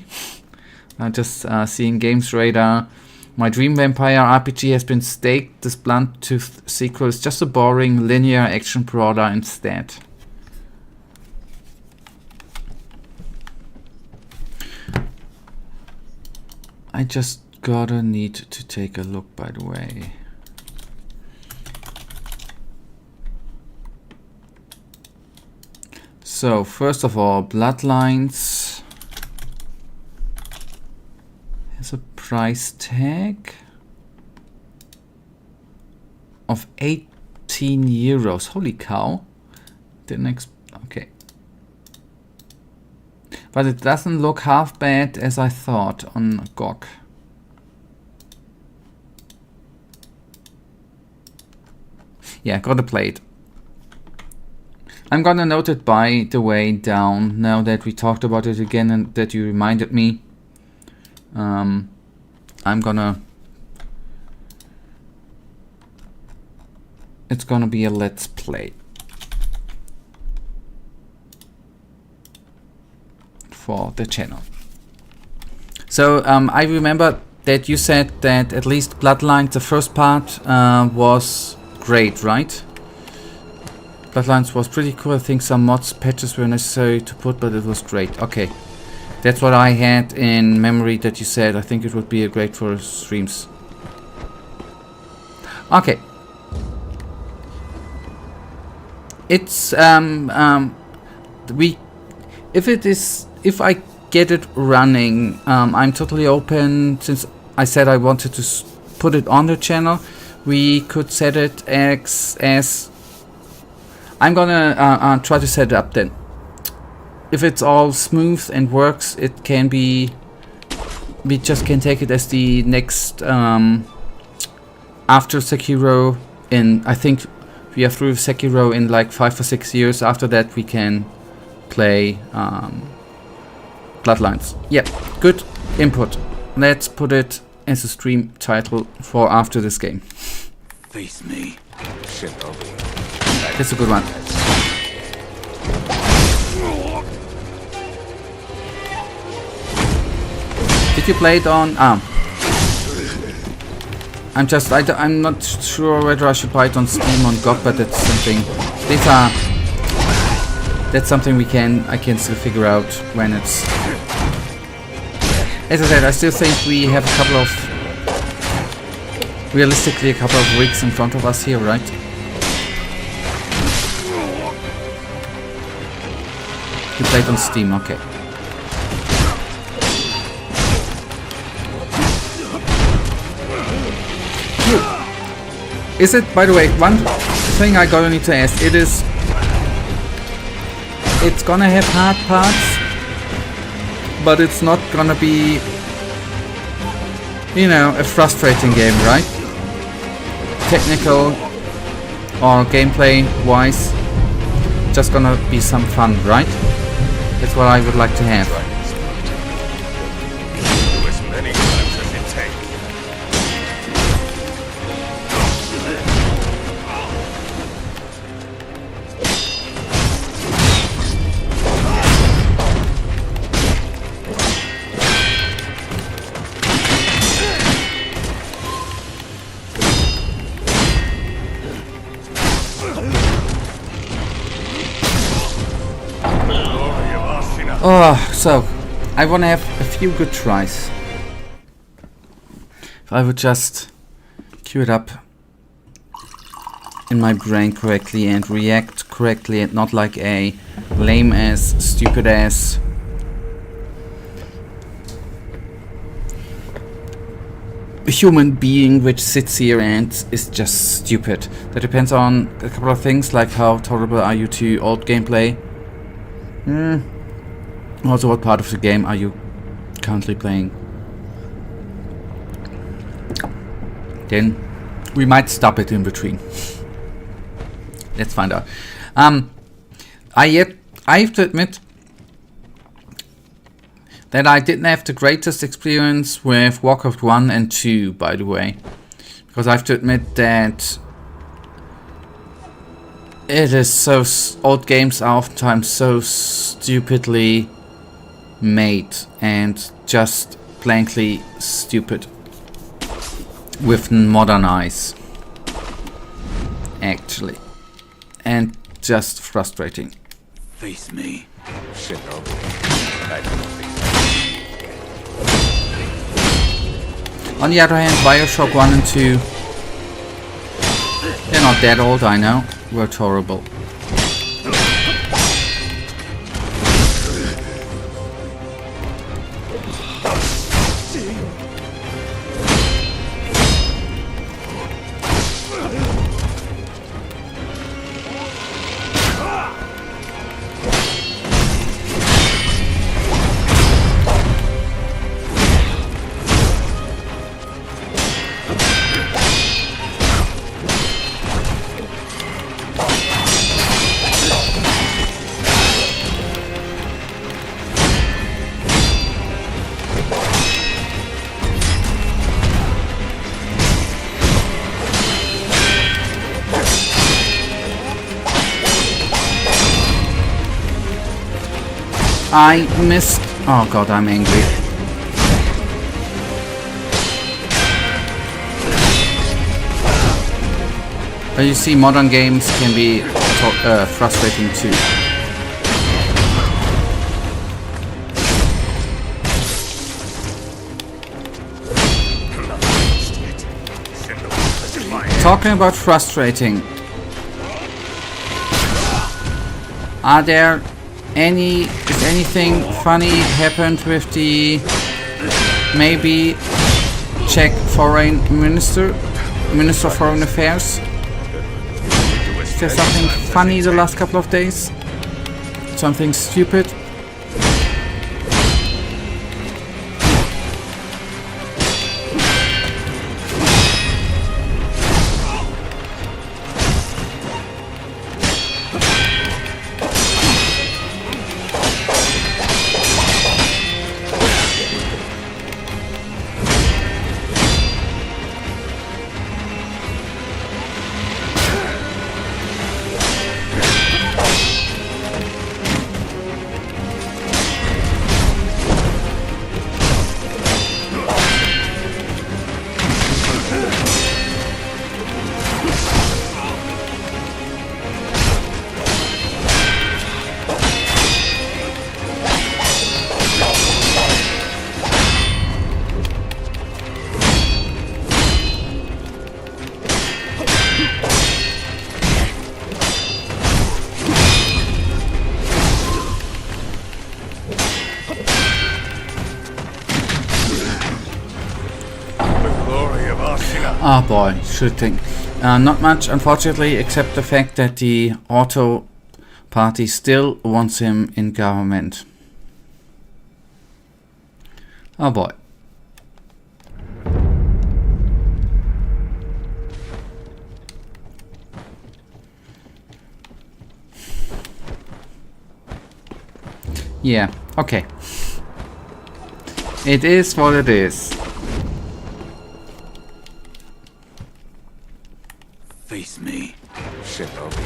Just seeing Games Radar. My Dream Vampire RPG has been staked. This blunt tooth sequel is just a boring linear action brawler instead. I just gotta need to take a look, by the way. So, first of all, Bloodlines has a price tag of 18 euros. Holy cow. Okay. But it doesn't look half bad as I thought on GOG. Yeah, gotta play it. I'm gonna note it, by the way, down now that we talked about it again and that you reminded me. It's gonna be a let's play. for the channel. So I remember that you said that at least Bloodline, the first part, was great, right? Bloodlines was pretty cool. I think some mods patches were necessary to put, but it was great. Okay, that's what I had in memory that you said. I think it would be great for streams. Okay. It's if I get it running, I'm totally open. Since I said I wanted to put it on the channel, we could set it as I'm gonna try to set it up then. If it's all smooth and works, it can be. We just can take it as the next after Sekiro. I think we are through Sekiro in like 5 or 6 years. After that, we can play Bloodlines. Yeah, good input. Let's put it as a stream title for after this game. Face me. Shinobi. That's a good one. Did you play it on? I'm not sure whether I should buy it on Steam or GOG, but that's something. That's something I can still figure out when it's. As I said, I still think we have realistically a couple of weeks in front of us here, right? You played on Steam, okay. Is it, by the way, one thing I gotta need to ask, it's gonna have hard parts, but it's not gonna be, you know, a frustrating game, right? Technical or gameplay wise, just gonna be some fun, right? That's what I would like to have. Do as many times as it takes. Oh, so I want to have a few good tries. If I would just cue it up in my brain correctly and react correctly and not like a lame ass, stupid ass human being which sits here and is just stupid. That depends on a couple of things, like how tolerable are you to old gameplay. Also, what part of the game are you currently playing? Then we might stop it in between. Let's find out. I have to admit that I didn't have the greatest experience with Warcraft 1 and 2, by the way. Because I have to admit that it is so... old games are oftentimes so stupidly made and just blankly stupid with modern eyes, actually, and just frustrating. Face me. Shinobi. On the other hand, Bioshock 1 and 2, they're not that old, I know, were horrible. I missed Oh god, I'm angry. But you see, modern games can be frustrating too. Talking about frustrating, is anything funny happened with the maybe Czech foreign minister of foreign affairs? Is there something funny the last couple of days? Something stupid? Oh boy, shooting. Not much, unfortunately, except the fact that the Auto Party still wants him in government. Oh boy. Yeah, okay. It is what it is. Face me. Shinobi.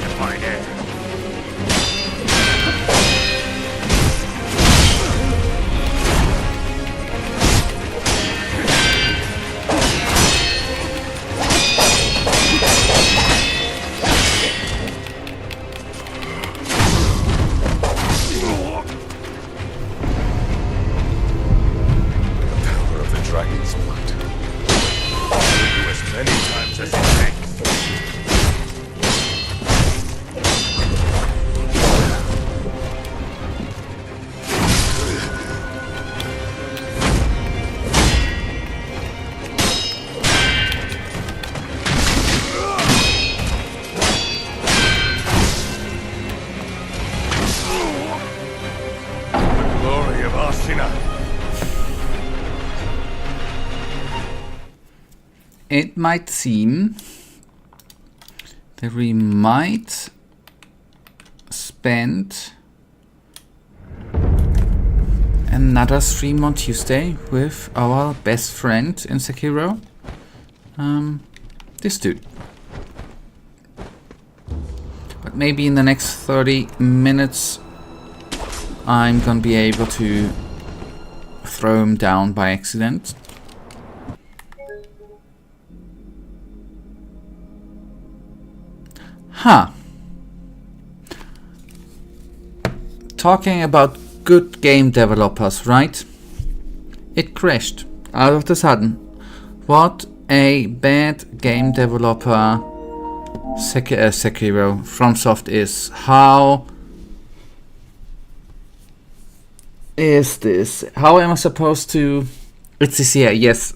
Divine Heir. Dragon's blood. Do as many times as you think. The glory of Ashina. It might seem that we might spend another stream on Tuesday with our best friend in Sekiro, this dude. But maybe in the next 30 minutes I'm gonna be able to throw him down by accident. Talking about good game developers, right? It crashed out of the sudden. What a bad game developer Sekiro FromSoft is. How is this? How am I supposed to... It's the CIA, yes.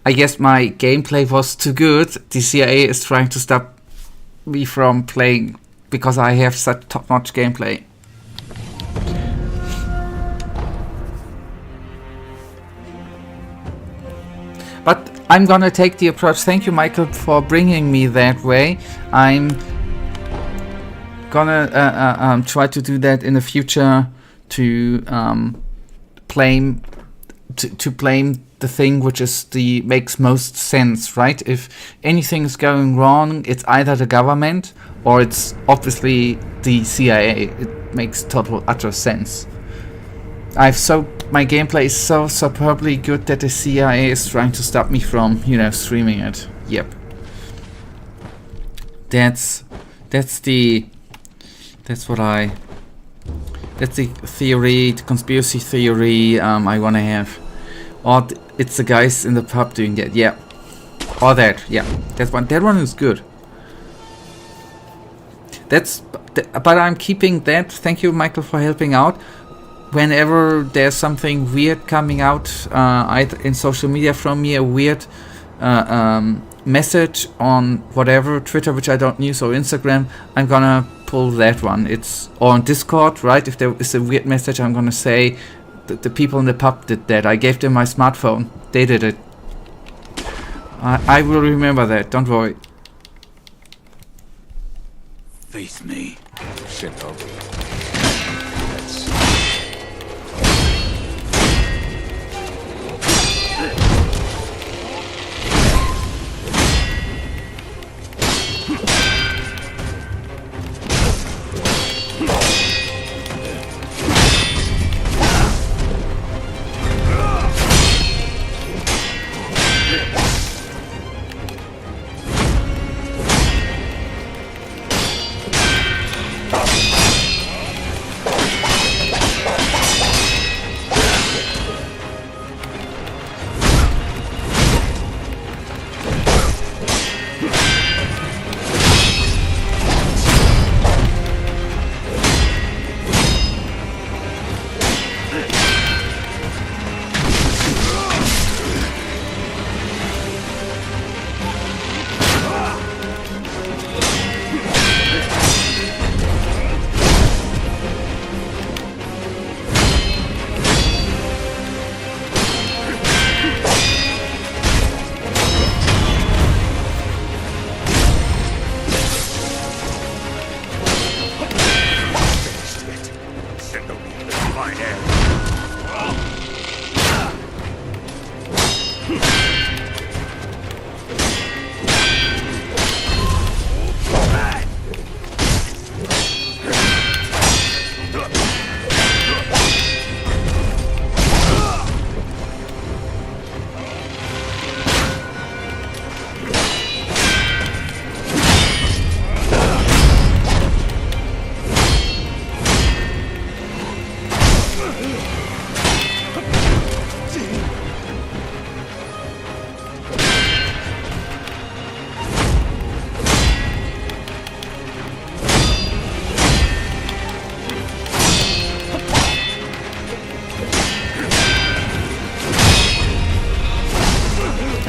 I guess my gameplay was too good. The CIA is trying to stop me from playing because I have such top-notch gameplay. But I'm gonna take the approach. Thank you, Michael, for bringing me that way. I'm gonna try to do that in the future to blame the thing which is makes most sense, right? If anything is going wrong, it's either the government or it's obviously the CIA. It makes total utter sense. My gameplay is so superbly good that the CIA is trying to stop me from, streaming it. Yep. That's the theory, the conspiracy theory I wanna have. Or it's the guys in the pub doing that, yeah. Or that, yeah. That one is good. But I'm keeping that. Thank you, Michael, for helping out. Whenever there's something weird coming out in social media from me, a weird message on whatever, Twitter, which I don't use, or Instagram, I'm gonna pull that one. Or on Discord, right? If there is a weird message, I'm gonna say the people in the pub did that. I gave them my smartphone. They did it. I will remember that. Don't worry. Face me. Shinobi.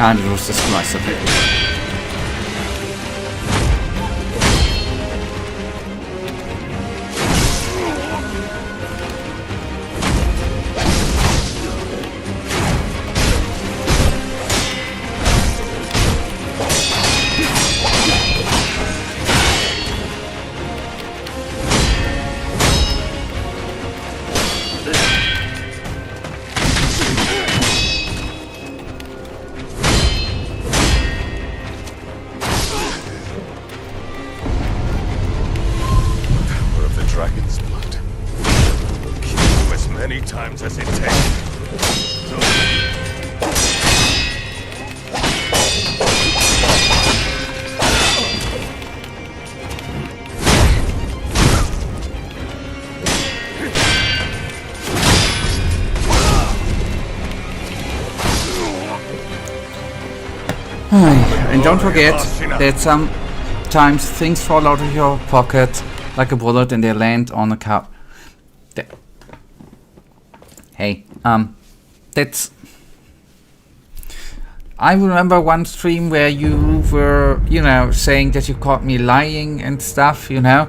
And it was just nice of it. As it takes. And don't forget that sometimes things fall out of your pocket like a bullet and they land on a cup. Hey, that's... I remember one stream where you were, you know, saying that you caught me lying and stuff, you know.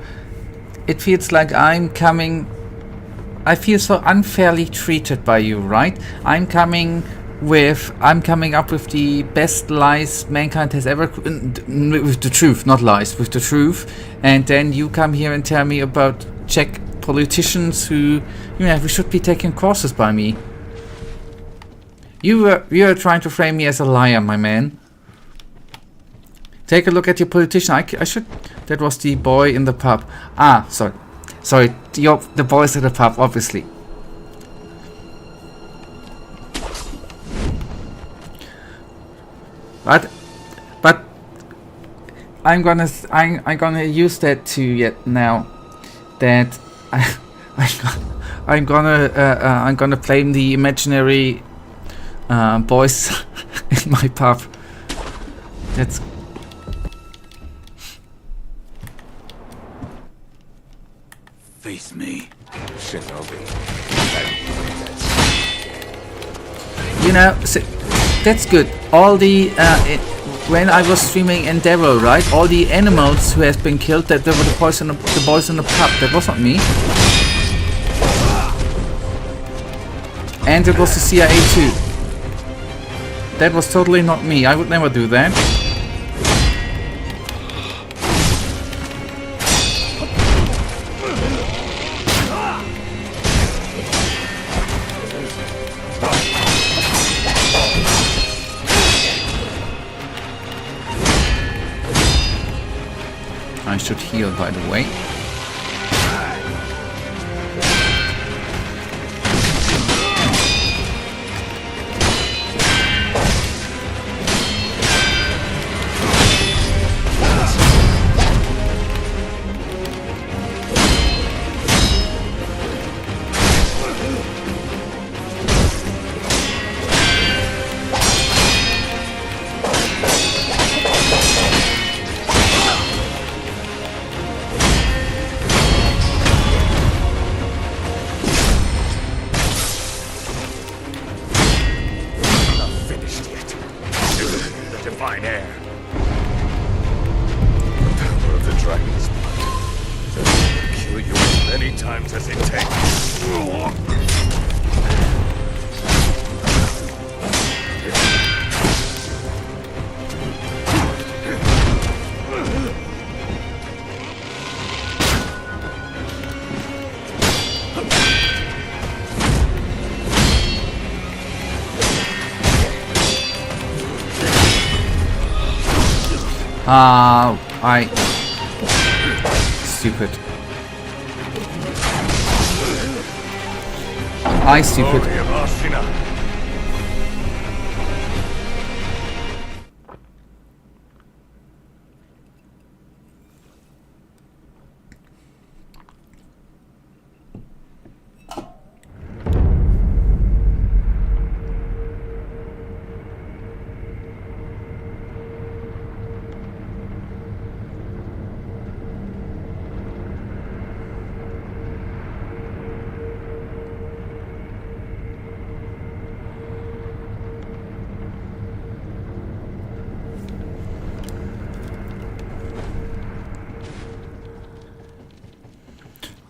It feels like I feel so unfairly treated by you, right? I'm coming up with the best lies mankind has ever, with the truth, not lies, with the truth, and then you come here and tell me about Czech politicians who, you know, who should be taking courses by me. You were trying to frame me as a liar, my man. Take a look at your politician. I should... That was the boy in the pub. Ah, sorry. Sorry, the boys at the pub, obviously. But I'm gonna use that to yet now that I'm gonna blame the imaginary boys in my pub. That's... Face me. Shinobi. You know, so that's good. All the when I was streaming Endeavor, right? All the animals who has been killed, that there were the boys in the pub. That was not me. And it was the CIA too. That was totally not me. I would never do that. I should heal, by the way. Divine Heir. The power of the dragon's blood. It will kill you as many times as it takes. Stupid. I stupid. Ashina.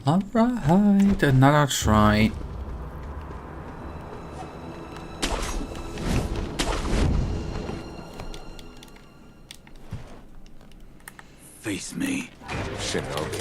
Alright, another try. Face me. Shinobi.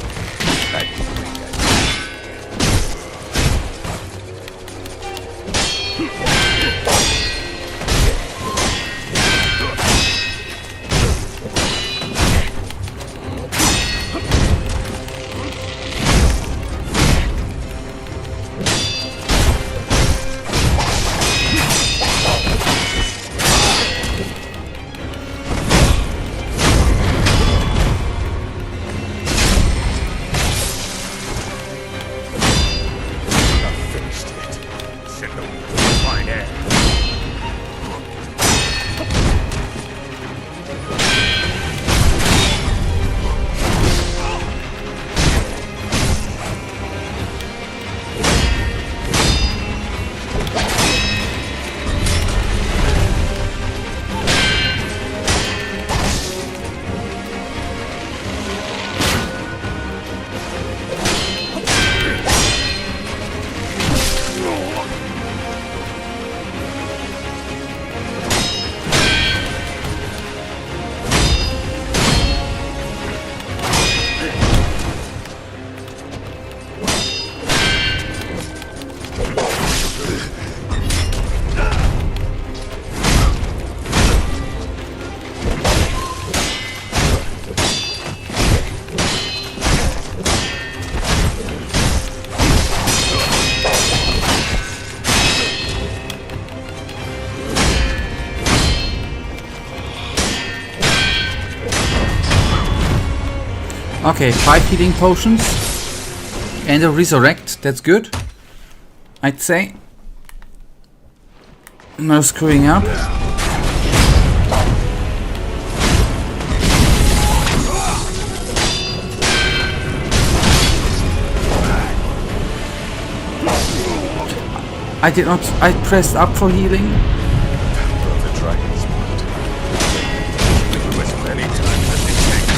Okay, 5 healing potions and a resurrect, that's good, I'd say. No screwing up. I pressed up for healing. The dragon's blood. Through as many times as it takes.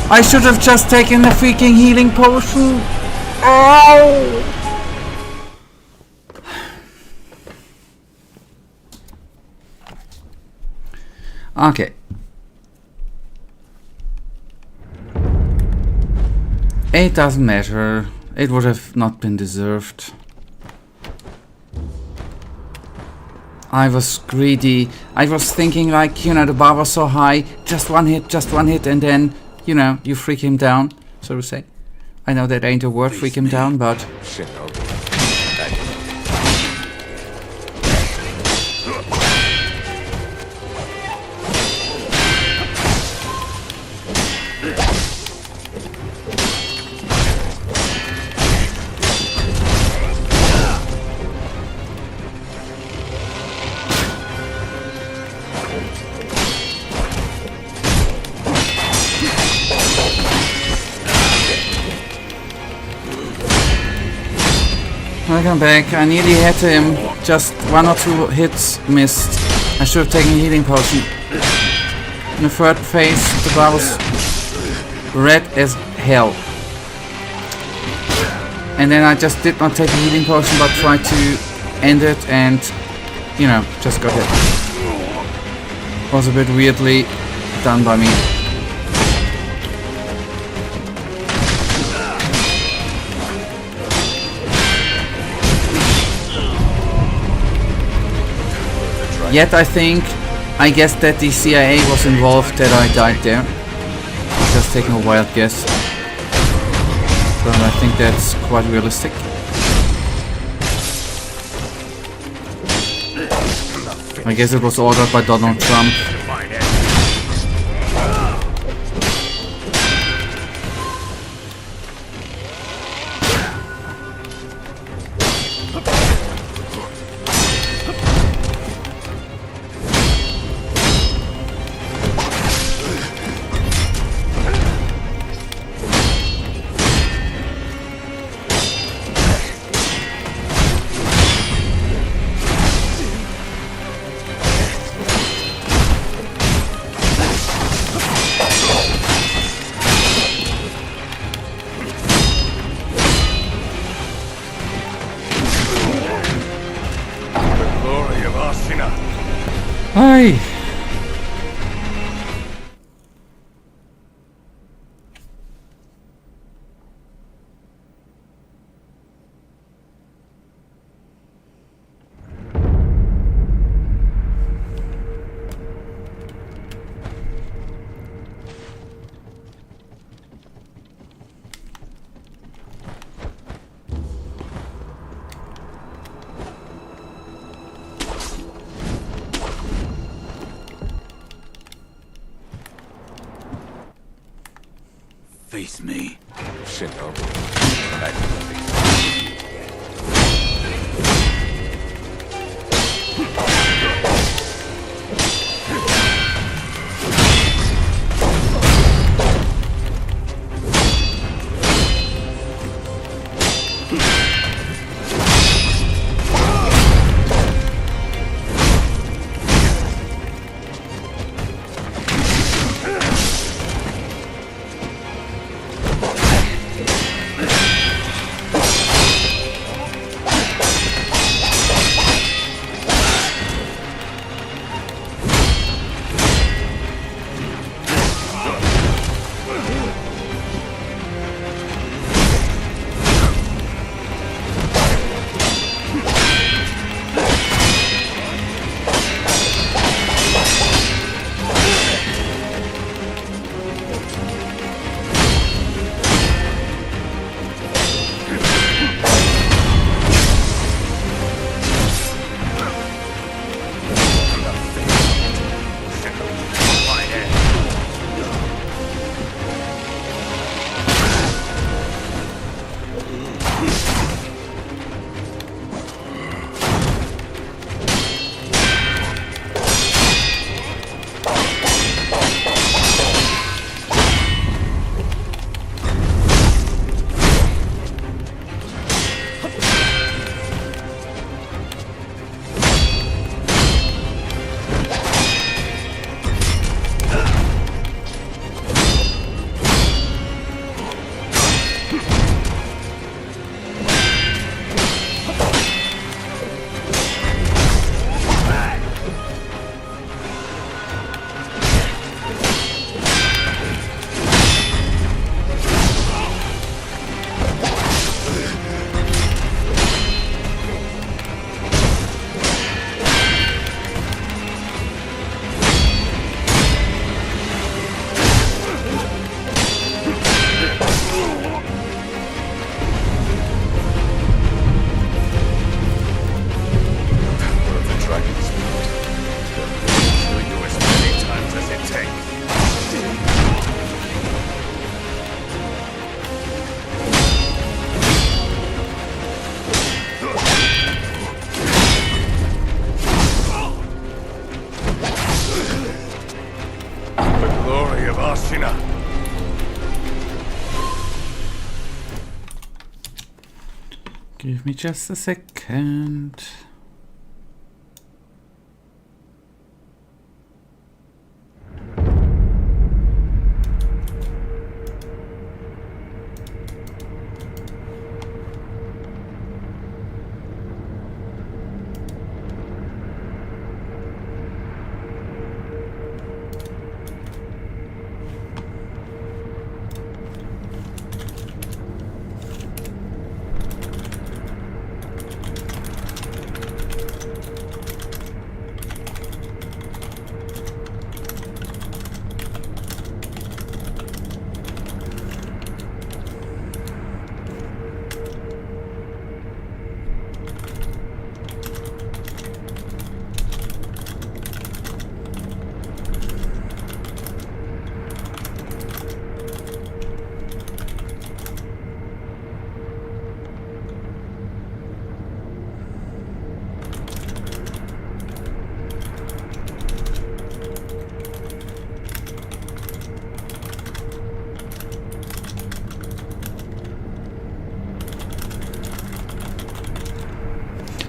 I should have just taken the freaking healing potion. Oh! Okay. It doesn't matter. It would have not been deserved. I was greedy. I was thinking like, you know, the bar was so high. Just one hit, and then, you know, you freak him down, so to say. I know that ain't a word, freak him down, but... Shinobi. Welcome back. I nearly had him. Just 1 or 2 hits missed. I should have taken a healing potion. In the third phase, the bar was red as hell. And then I just did not take a healing potion, but tried to end it and, you know, just got hit. Was a bit weirdly done by me. Yet I guess that the CIA was involved that I died there. Just taking a wild guess. But I think that's quite realistic. I guess it was ordered by Donald Trump. Hi. Face me. Shinobi. Ashina. Give me just a second.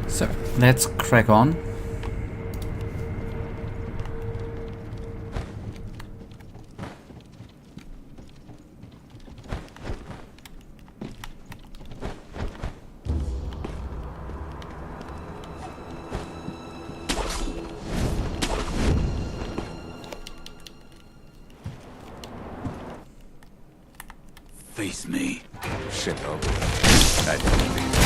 So let's crack on. Face me. Shinobi. I don't believe it.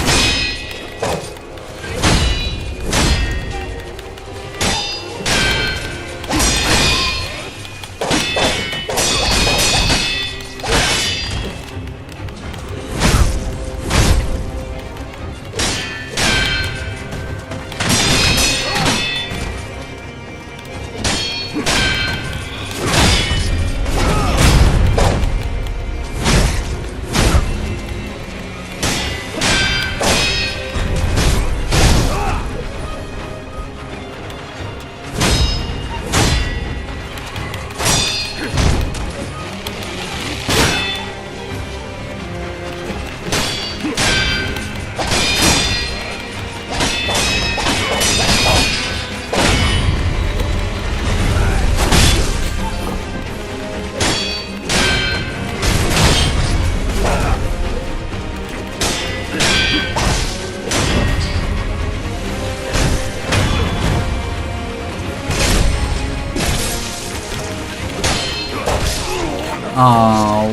Oh,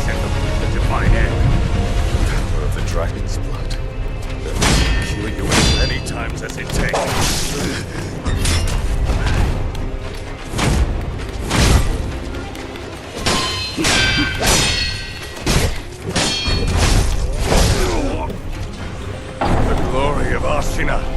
Sengoku, the Divine Heir. Power of the dragon's blood. They'll kill you as many times as it takes. The glory of Ashina.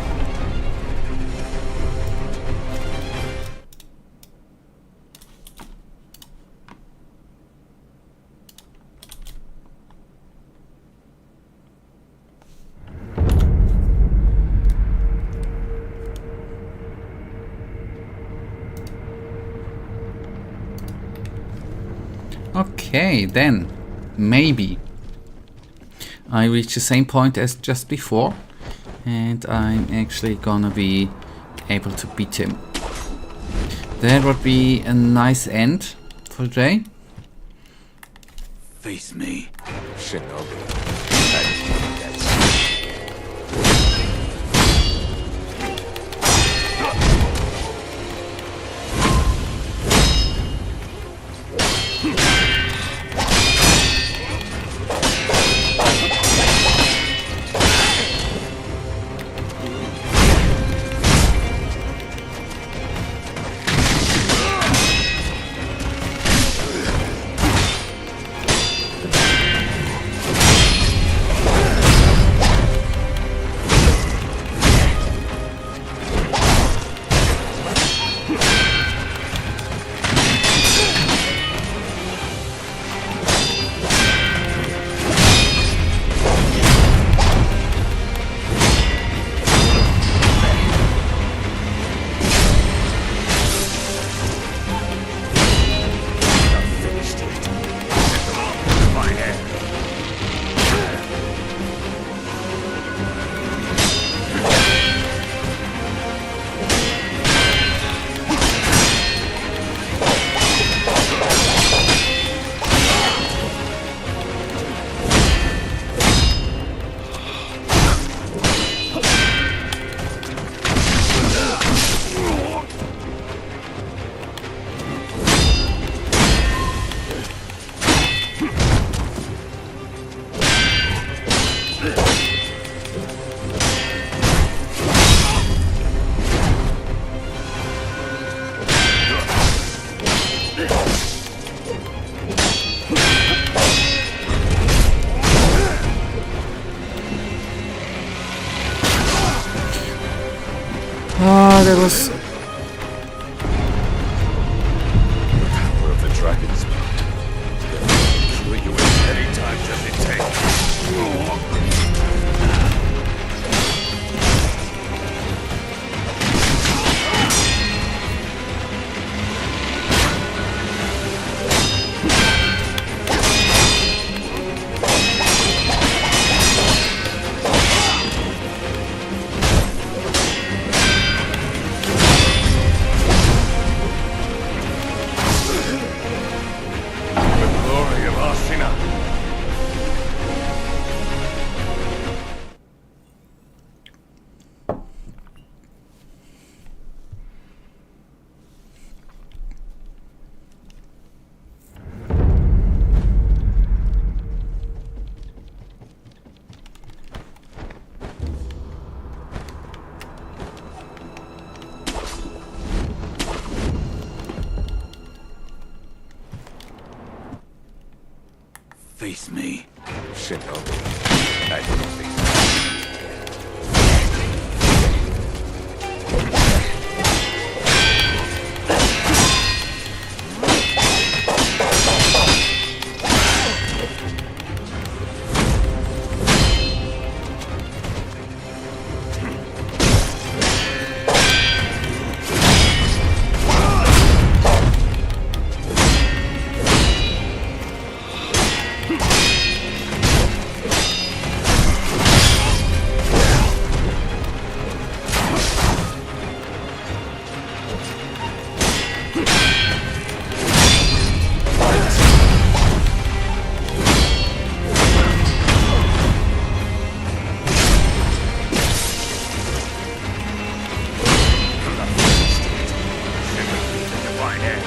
okay, then maybe I reach the same point as just before, and I'm actually gonna be able to beat him. That would be a nice end for today. Face me. Shinobi. I think that's that was... The power of the dragon's blood. Kill you as many times as it takes. Face me. Shinobi. I can face Divine Heir.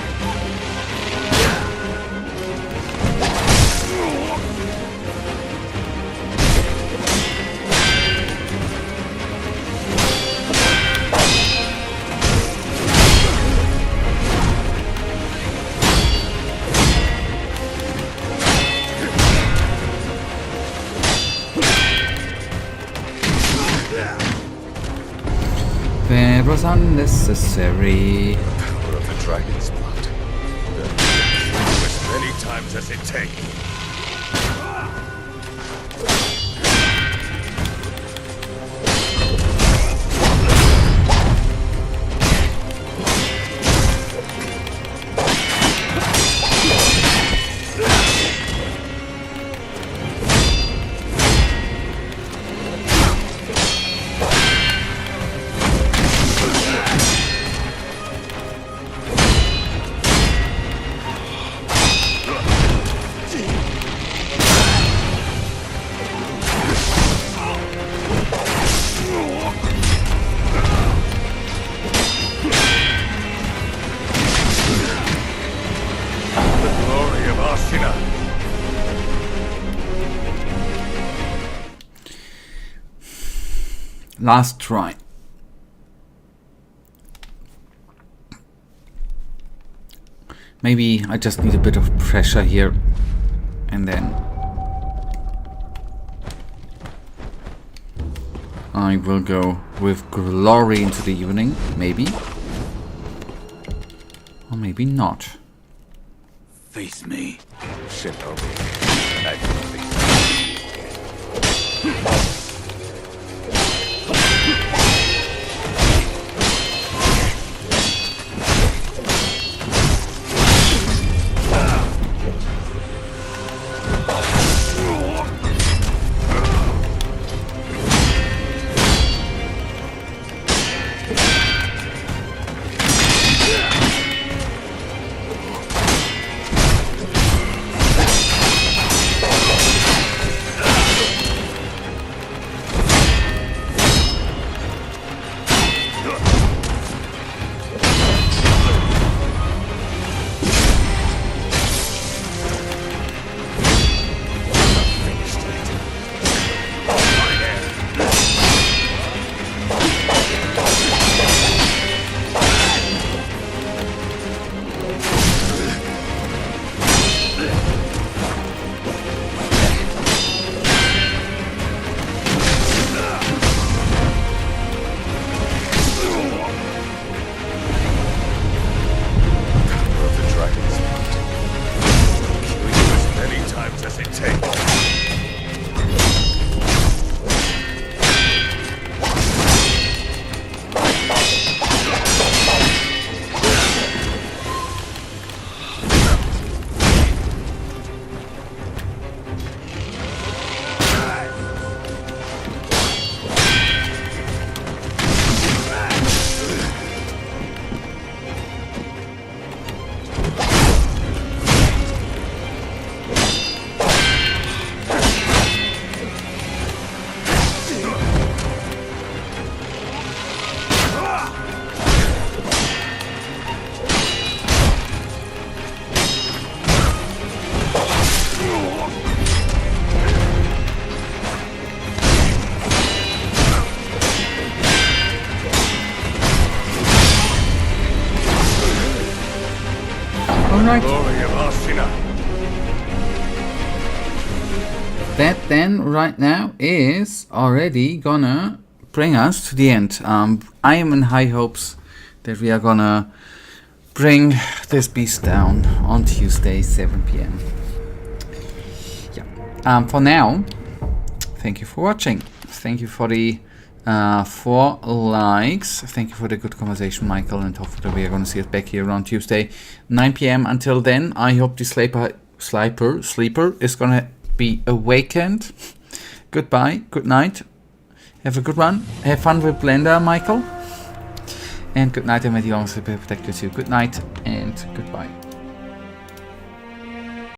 That was unnecessary. Power of the dragon's blood. Kill you as many times as it takes. Ashina. Last try. Maybe I just need a bit of pressure here, and then I will go with glory into the evening, maybe. Or maybe not. Face me. Shinobi. I can face like Glory of Ashina. that then right now is already gonna bring us to the end. I am in high hopes that we are gonna bring this beast down on Tuesday 7 p.m. Yeah. For now, thank you for watching. Thank you for the 4 likes. Thank you for the good conversation, Michael, and hopefully we are going to see us back here on Tuesday 9 p.m. Until then, I hope the sleeper is going to be awakened. Goodbye, good night, have a good one, have fun with Blender, Michael, and good night, and may the Lord protect you too. Good night and goodbye.